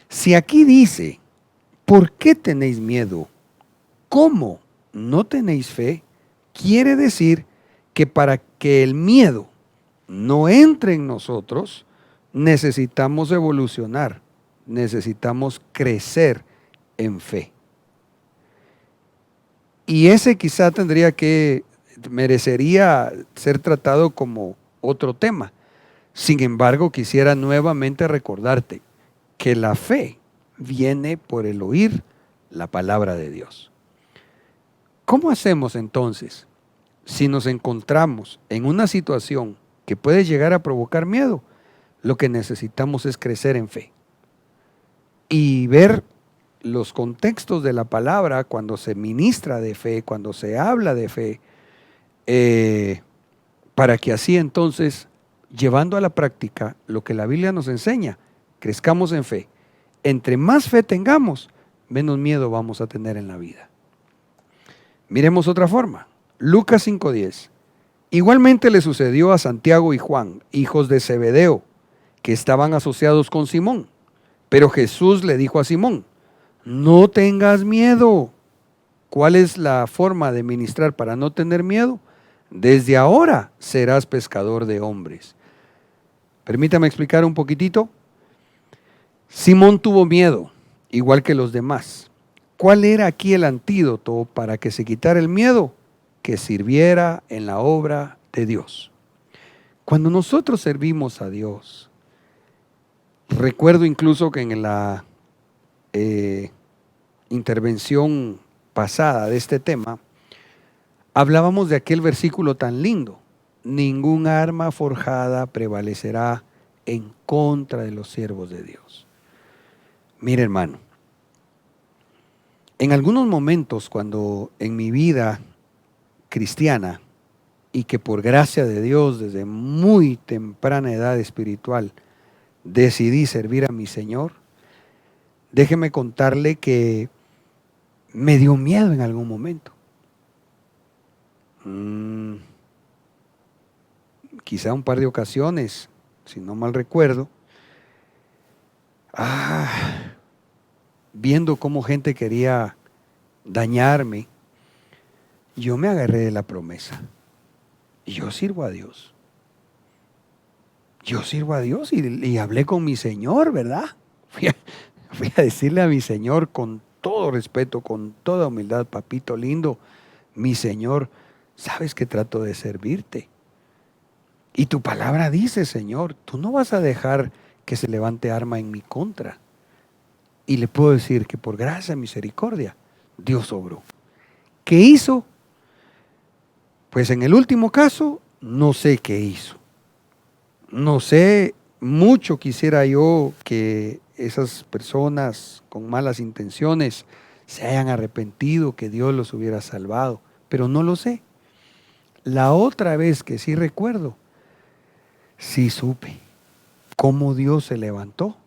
Speaker 2: Si aquí dice, ¿por qué tenéis miedo? ¿Cómo no tenéis fe? Quiere decir que para que el miedo no entre en nosotros, necesitamos evolucionar, necesitamos crecer en fe. Y ese quizá merecería ser tratado como otro tema. Sin embargo, quisiera nuevamente recordarte que la fe viene por el oír la palabra de Dios. ¿Cómo hacemos entonces si nos encontramos en una situación que puede llegar a provocar miedo? Lo que necesitamos es crecer en fe y ver los contextos de la palabra cuando se ministra de fe, cuando se habla de fe, para que así entonces, llevando a la práctica lo que la Biblia nos enseña, crezcamos en fe. Entre más fe tengamos, menos miedo vamos a tener en la vida. Miremos otra forma. Lucas 5:10. Igualmente le sucedió a Santiago y Juan, hijos de Zebedeo, que estaban asociados con Simón. Pero Jesús le dijo a Simón: no tengas miedo. ¿Cuál es la forma de ministrar para no tener miedo? Desde ahora serás pescador de hombres. Permítame explicar un poquitito. Simón tuvo miedo, igual que los demás. ¿Cuál era aquí el antídoto para que se quitara el miedo? Que sirviera en la obra de Dios. Cuando nosotros servimos a Dios, recuerdo incluso que en la intervención pasada de este tema, hablábamos de aquel versículo tan lindo: ningún arma forjada prevalecerá en contra de los siervos de Dios. Mire, hermano, en algunos momentos cuando en mi vida cristiana, y que por gracia de Dios desde muy temprana edad espiritual decidí servir a mi Señor, déjeme contarle que me dio miedo en algún momento. Quizá un par de ocasiones, si no mal recuerdo, viendo cómo gente quería dañarme, yo me agarré de la promesa. Yo sirvo a Dios. Yo sirvo a Dios y hablé con mi Señor, ¿verdad? Fui a decirle a mi Señor con todo respeto, con toda humildad: papito lindo, mi Señor, sabes que trato de servirte. Y tu palabra dice, Señor, tú no vas a dejar que se levante arma en mi contra. Y le puedo decir que por gracia y misericordia, Dios obró. ¿Qué hizo? Pues en el último caso, no sé qué hizo. No sé, mucho quisiera yo que esas personas con malas intenciones se hayan arrepentido, que Dios los hubiera salvado, pero no lo sé. La otra vez que sí recuerdo, sí supe cómo Dios se levantó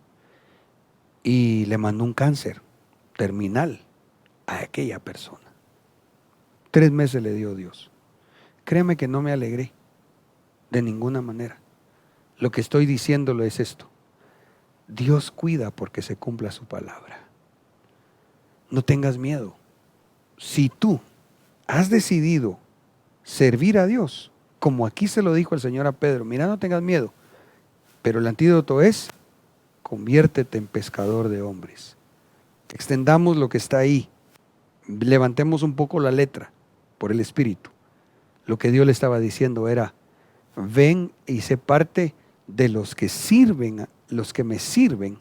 Speaker 2: y le mandó un cáncer terminal a aquella persona. 3 meses le dio Dios. Créeme que no me alegré de ninguna manera. Lo que estoy diciéndolo es esto: Dios cuida porque se cumpla su palabra. No tengas miedo. Si tú has decidido servir a Dios, como aquí se lo dijo el Señor a Pedro: mira, no tengas miedo, pero el antídoto es: conviértete en pescador de hombres. Extendamos lo que está ahí, levantemos un poco la letra por el Espíritu. Lo que Dios le estaba diciendo era: ven y sé parte de los que sirven, los que me sirven,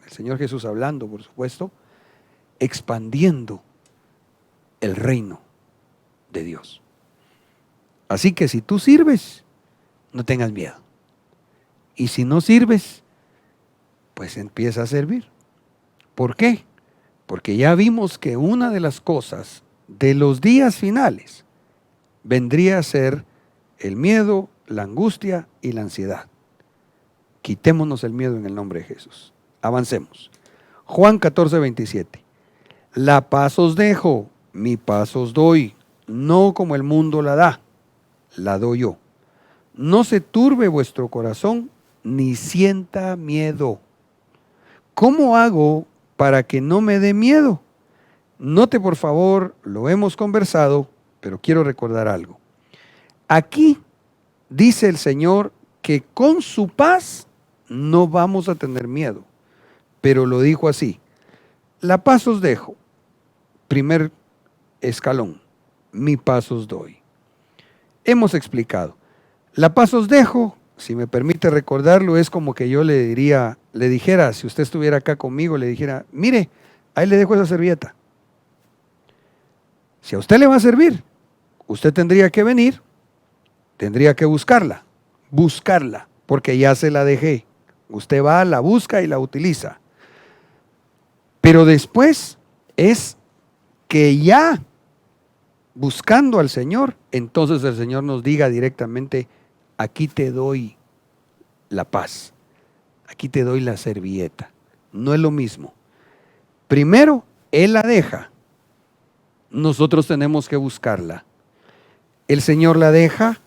Speaker 2: el Señor Jesús hablando, por supuesto, expandiendo el reino de Dios. Así que si tú sirves, no tengas miedo. Y si no sirves, pues empieza a servir. ¿Por qué? Porque ya vimos que una de las cosas de los días finales vendría a ser el miedo, la angustia y la ansiedad. Quitémonos el miedo en el nombre de Jesús. Avancemos. Juan 14:27. La paz os dejo, mi paz os doy, no como el mundo la da, la doy yo. No se turbe vuestro corazón, ni sienta miedo. ¿Cómo hago para que no me dé miedo? Note por favor, lo hemos conversado, pero quiero recordar algo. Aquí dice el Señor que con su paz no vamos a tener miedo, pero lo dijo así: la paz os dejo, primer escalón, mi paz os doy. Hemos explicado, la paz os dejo si me permite recordarlo, es como que yo le dijera, si usted estuviera acá conmigo, le dijera, mire, ahí le dejo esa servilleta. Si a usted le va a servir, usted tendría que venir, tendría que buscarla, porque ya se la dejé. Usted va, la busca y la utiliza. Pero después es que ya buscando al Señor, entonces el Señor nos diga directamente, aquí te doy la paz, aquí te doy la servilleta. No es lo mismo. Primero, Él la deja. Nosotros tenemos que buscarla. El Señor la deja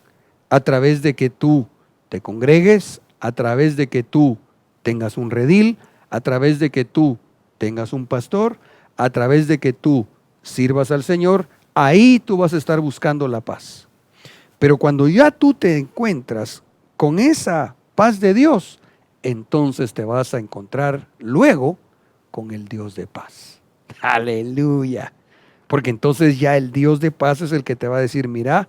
Speaker 2: a través de que tú te congregues, a través de que tú tengas un redil, a través de que tú tengas un pastor, a través de que tú sirvas al Señor. Ahí tú vas a estar buscando la paz. Pero cuando ya tú te encuentras con esa paz de Dios, entonces te vas a encontrar luego con el Dios de paz. Aleluya. Porque entonces ya el Dios de paz es el que te va a decir, mira,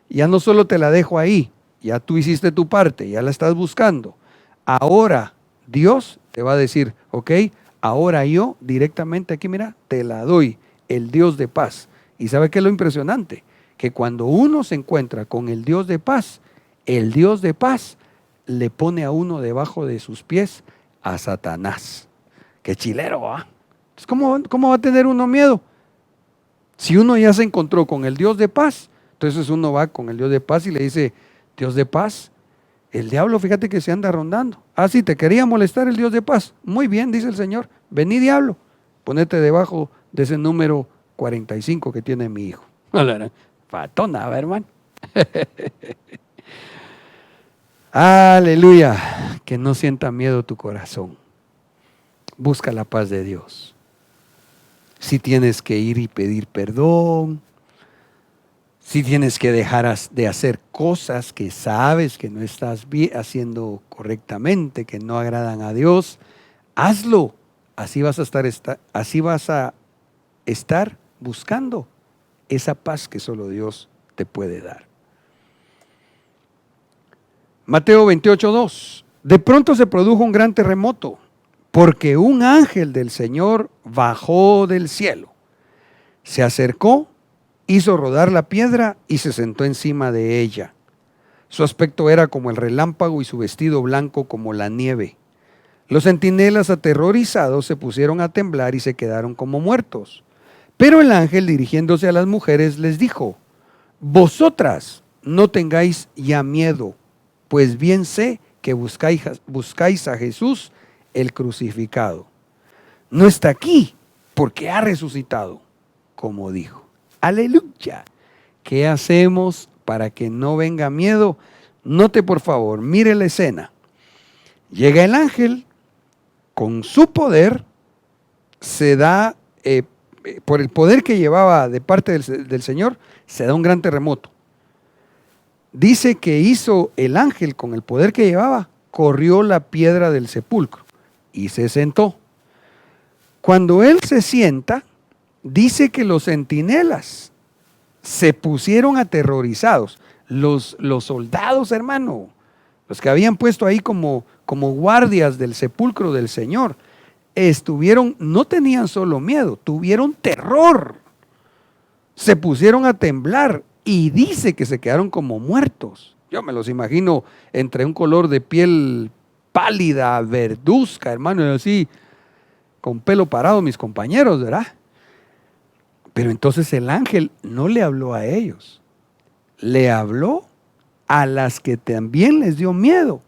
Speaker 2: ya no solo te la dejo ahí, ya tú hiciste tu parte, ya la estás buscando. Ahora Dios te va a decir, ok, ahora yo directamente aquí, mira, te la doy, el Dios de paz. ¿Y sabe qué es lo impresionante? Que cuando uno se encuentra con el Dios de paz le pone a uno debajo de sus pies a Satanás. ¡Qué chilero, ¿va? Entonces, ¿cómo va a tener uno miedo? Si uno ya se encontró con el Dios de paz, entonces uno va con el Dios de paz y le dice, Dios de paz, el diablo fíjate que se anda rondando. Ah, sí, te quería molestar el Dios de paz. Muy bien, dice el Señor, vení diablo, ponete debajo de ese número 45 que tiene mi hijo. Patona, hermano. Aleluya, que no sienta miedo tu corazón. Busca la paz de Dios. Si tienes que ir y pedir perdón, si tienes que dejar de hacer cosas que sabes que no estás haciendo correctamente, que no agradan a Dios, hazlo. Así vas a estar buscando esa paz que solo Dios te puede dar. Mateo 28:2. De pronto se produjo un gran terremoto, porque un ángel del Señor bajó del cielo, se acercó, hizo rodar la piedra y se sentó encima de ella. Su aspecto era como el relámpago y su vestido blanco como la nieve. Los centinelas aterrorizados se pusieron a temblar y se quedaron como muertos. Pero el ángel, dirigiéndose a las mujeres, les dijo, vosotras no tengáis ya miedo, pues bien sé que buscáis a Jesús, el crucificado. No está aquí, porque ha resucitado, como dijo. Aleluya. ¿Qué hacemos para que no venga miedo? Note por favor, mire la escena. Llega el ángel, con su poder, se da, por el poder que llevaba de parte del Señor, se da un gran terremoto. Dice que hizo el ángel con el poder que llevaba, corrió la piedra del sepulcro y se sentó. Cuando él se sienta, dice que los centinelas se pusieron aterrorizados. Los soldados, hermano, los que habían puesto ahí como guardias del sepulcro del Señor, no tenían solo miedo, tuvieron terror. Se pusieron a temblar y dice que se quedaron como muertos. Yo me los imagino entre un color de piel pálida, verduzca, hermano, y así, con pelo parado mis compañeros, ¿verdad? Pero entonces el ángel no le habló a ellos, le habló a las que también les dio miedo,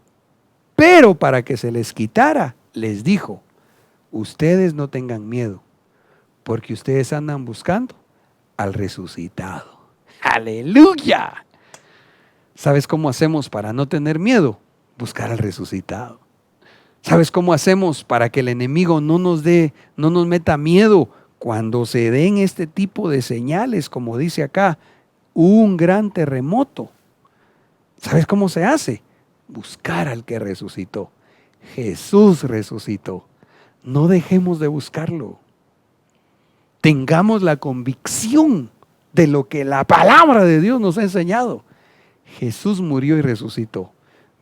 Speaker 2: pero para que se les quitara, les dijo, ustedes no tengan miedo, porque ustedes andan buscando al resucitado. ¡Aleluya! ¿Sabes cómo hacemos para no tener miedo? Buscar al resucitado. ¿Sabes cómo hacemos para que el enemigo no nos meta miedo cuando se den este tipo de señales, como dice acá, un gran terremoto? ¿Sabes cómo se hace? Buscar al que resucitó. Jesús resucitó. No dejemos de buscarlo. Tengamos la convicción de lo que la palabra de Dios nos ha enseñado. Jesús murió y resucitó.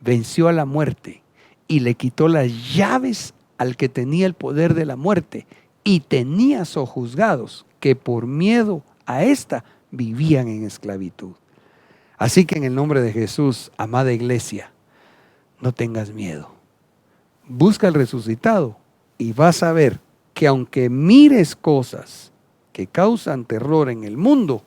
Speaker 2: venció a la muerte y le quitó las llaves al que tenía el poder de la muerte y tenía sojuzgados que por miedo a esta vivían en esclavitud. Así que en el nombre de Jesús, amada iglesia, no tengas miedo. Busca al resucitado y vas a ver que aunque mires cosas que causan terror en el mundo,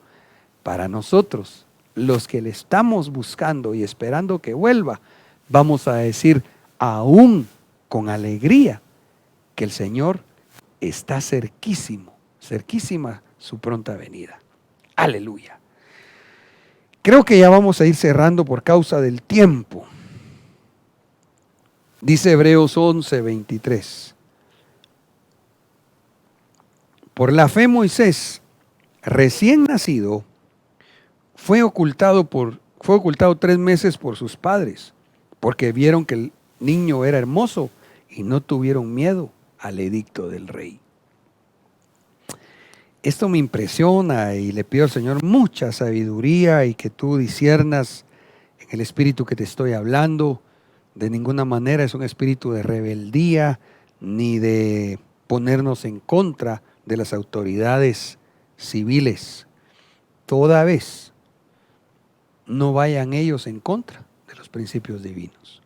Speaker 2: para nosotros, los que le estamos buscando y esperando que vuelva, vamos a decir aún con alegría que el Señor está cerquísimo, cerquísima su pronta venida. Aleluya. Creo que ya vamos a ir cerrando por causa del tiempo. Dice Hebreos 11:23. Por la fe Moisés, recién nacido, fue ocultado 3 meses por sus padres, porque vieron que el niño era hermoso y no tuvieron miedo al edicto del rey. Esto me impresiona y le pido al Señor mucha sabiduría y que tú disiernas en el espíritu que te estoy hablando. De ninguna manera es un espíritu de rebeldía ni de ponernos en contra de las autoridades civiles. Toda vez no vayan ellos en contra de los principios divinos.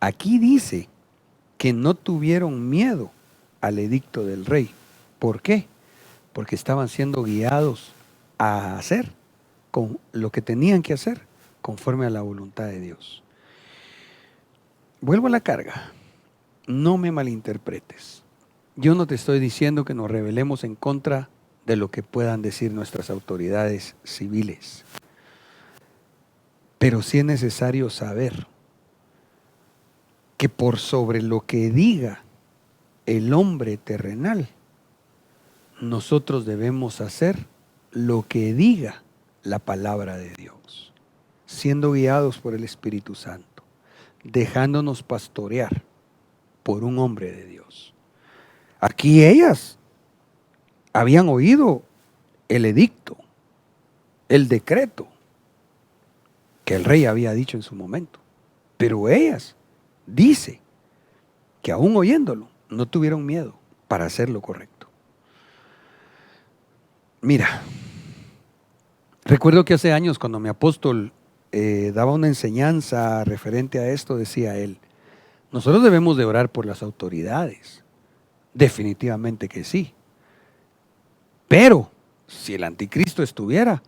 Speaker 2: Aquí dice que no tuvieron miedo al edicto del rey. ¿Por qué? Porque estaban siendo guiados a hacer con lo que tenían que hacer conforme a la voluntad de Dios. Vuelvo a la carga. No me malinterpretes. Yo no te estoy diciendo que nos rebelemos en contra de lo que puedan decir nuestras autoridades civiles. Pero sí es necesario saber que por sobre lo que diga el hombre terrenal, nosotros debemos hacer lo que diga la palabra de Dios, siendo guiados por el Espíritu Santo, dejándonos pastorear por un hombre de Dios. Aquí ellas habían oído el edicto, el decreto que el rey había dicho en su momento, pero ellas dice que aún oyéndolo no tuvieron miedo para hacer lo correcto. Mira, recuerdo que hace años cuando mi apóstol daba una enseñanza referente a esto, decía él, nosotros debemos de orar por las autoridades. Definitivamente que sí. Pero si el anticristo estuviera,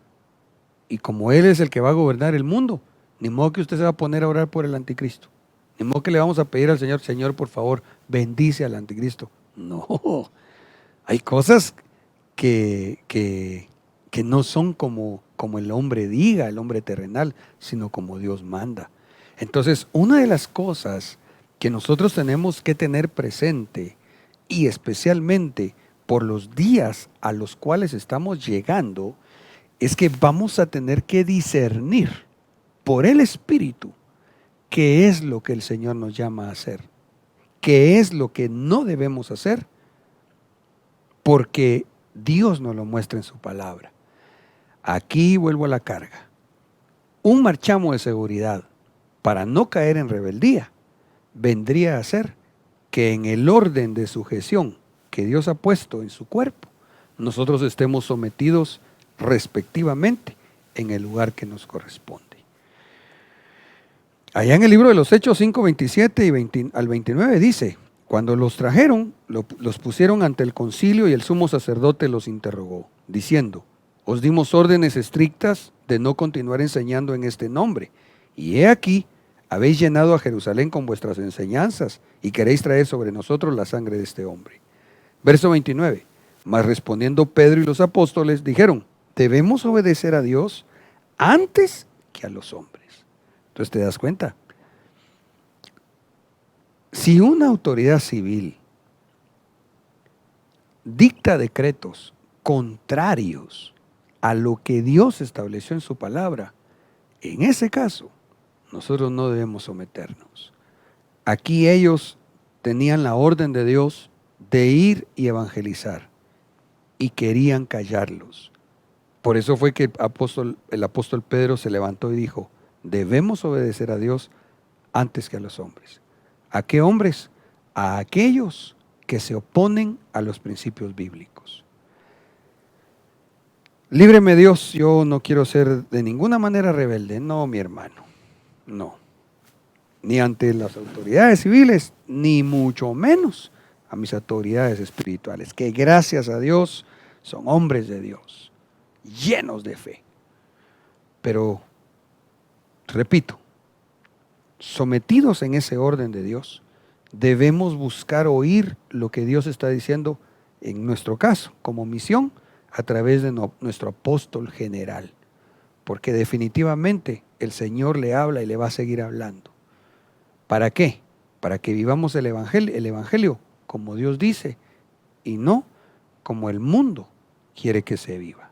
Speaker 2: y como él es el que va a gobernar el mundo, ni modo que usted se va a poner a orar por el anticristo. Ni modo que le vamos a pedir al Señor, Señor, por favor, bendice al anticristo. No, hay cosas que no son como el hombre diga, el hombre terrenal, sino como Dios manda. Entonces, una de las cosas que nosotros tenemos que tener presente, y especialmente por los días a los cuales estamos llegando, es que vamos a tener que discernir por el Espíritu qué es lo que el Señor nos llama a hacer, qué es lo que no debemos hacer, porque Dios nos lo muestra en su palabra. Aquí vuelvo a la carga. Un marchamo de seguridad para no caer en rebeldía vendría a ser que en el orden de sujeción que Dios ha puesto en su cuerpo, nosotros estemos sometidos respectivamente en el lugar que nos corresponde. Allá en el libro de los Hechos 5:27 y al 29 dice, cuando los trajeron, los pusieron ante el concilio y el sumo sacerdote los interrogó, diciendo, os dimos órdenes estrictas de no continuar enseñando en este nombre, y he aquí, habéis llenado a Jerusalén con vuestras enseñanzas y queréis traer sobre nosotros la sangre de este hombre. Verso 29, mas respondiendo Pedro y los apóstoles dijeron, debemos obedecer a Dios antes que a los hombres. Entonces te das cuenta, si una autoridad civil dicta decretos contrarios a lo que Dios estableció en su palabra, en ese caso, nosotros no debemos someternos. Aquí ellos tenían la orden de Dios de ir y evangelizar y querían callarlos. Por eso fue que el apóstol Pedro se levantó y dijo, debemos obedecer a Dios antes que a los hombres. ¿A qué hombres? A aquellos que se oponen a los principios bíblicos. Líbreme Dios, yo no quiero ser de ninguna manera rebelde. No, mi hermano, no. Ni ante las autoridades civiles, ni mucho menos a mis autoridades espirituales, que gracias a Dios son hombres de Dios, llenos de fe. Pero, repito, sometidos en ese orden de Dios, debemos buscar oír lo que Dios está diciendo en nuestro caso, como misión, a través de nuestro apóstol general. Porque definitivamente el Señor le habla y le va a seguir hablando. ¿Para qué? Para que vivamos el evangelio como Dios dice y no como el mundo quiere que se viva.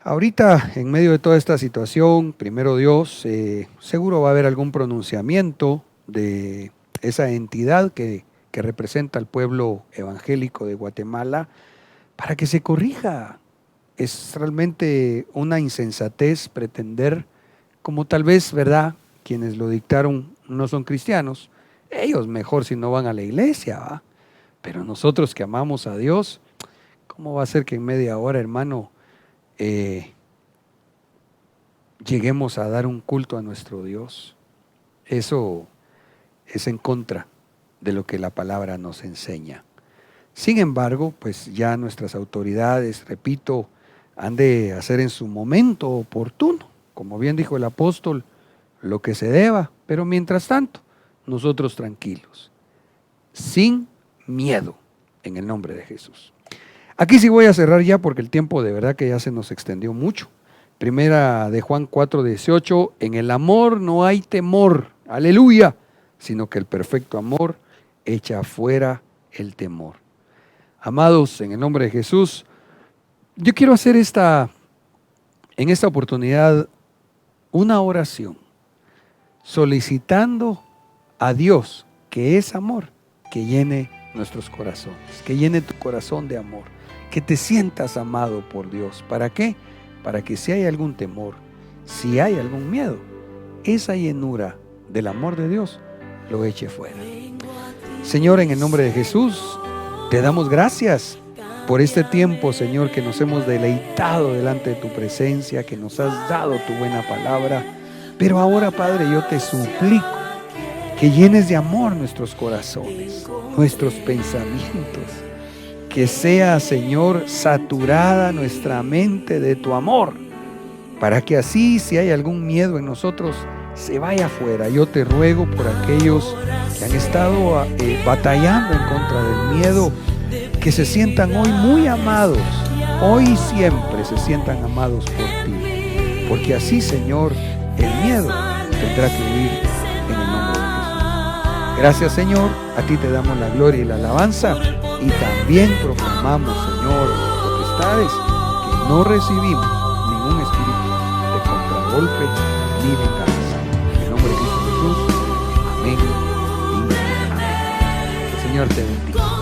Speaker 2: Ahorita, en medio de toda esta situación, primero Dios, seguro va a haber algún pronunciamiento de esa entidad que representa al pueblo evangélico de Guatemala para que se corrija. Es realmente una insensatez pretender, como tal vez, ¿verdad?, quienes lo dictaron no son cristianos, ellos mejor si no van a la iglesia, ¿va? Pero nosotros que amamos a Dios, ¿cómo va a ser que en media hora, hermano, lleguemos a dar un culto a nuestro Dios? Eso es en contra de lo que la palabra nos enseña. Sin embargo, pues ya nuestras autoridades, repito, han de hacer en su momento oportuno, como bien dijo el apóstol, lo que se deba, pero mientras tanto, nosotros tranquilos, sin miedo, en el nombre de Jesús. Aquí sí voy a cerrar ya porque el tiempo de verdad que ya se nos extendió mucho. Primera de Juan 4:18, en el amor no hay temor, aleluya, sino que el perfecto amor echa afuera el temor. Amados, en el nombre de Jesús, yo quiero hacer en esta oportunidad una oración, solicitando a Dios, que es amor, que llene nuestros corazones, que llene tu corazón de amor, que te sientas amado por Dios. ¿Para qué? Para que si hay algún temor, si hay algún miedo, esa llenura del amor de Dios lo eche fuera. Señor, en el nombre de Jesús, te damos gracias por este tiempo, Señor, que nos hemos deleitado delante de tu presencia, que nos has dado tu buena palabra. Pero ahora, Padre, yo te suplico que llenes de amor nuestros corazones, nuestros pensamientos, que sea, Señor, saturada nuestra mente de tu amor, para que así, si hay algún miedo en nosotros, se vaya afuera. Yo te ruego por aquellos que han estado batallando en contra del miedo, que se sientan hoy muy amados, hoy y siempre se sientan amados por ti, porque así, Señor, el miedo tendrá que huir en el nombre de Jesús. Gracias, Señor, a ti te damos la gloria y la alabanza, y también proclamamos, Señor, potestades, que no recibimos ningún espíritu de contragolpe ni venganza. En el nombre de Cristo Jesús, amén y amén. Que el Señor te bendiga.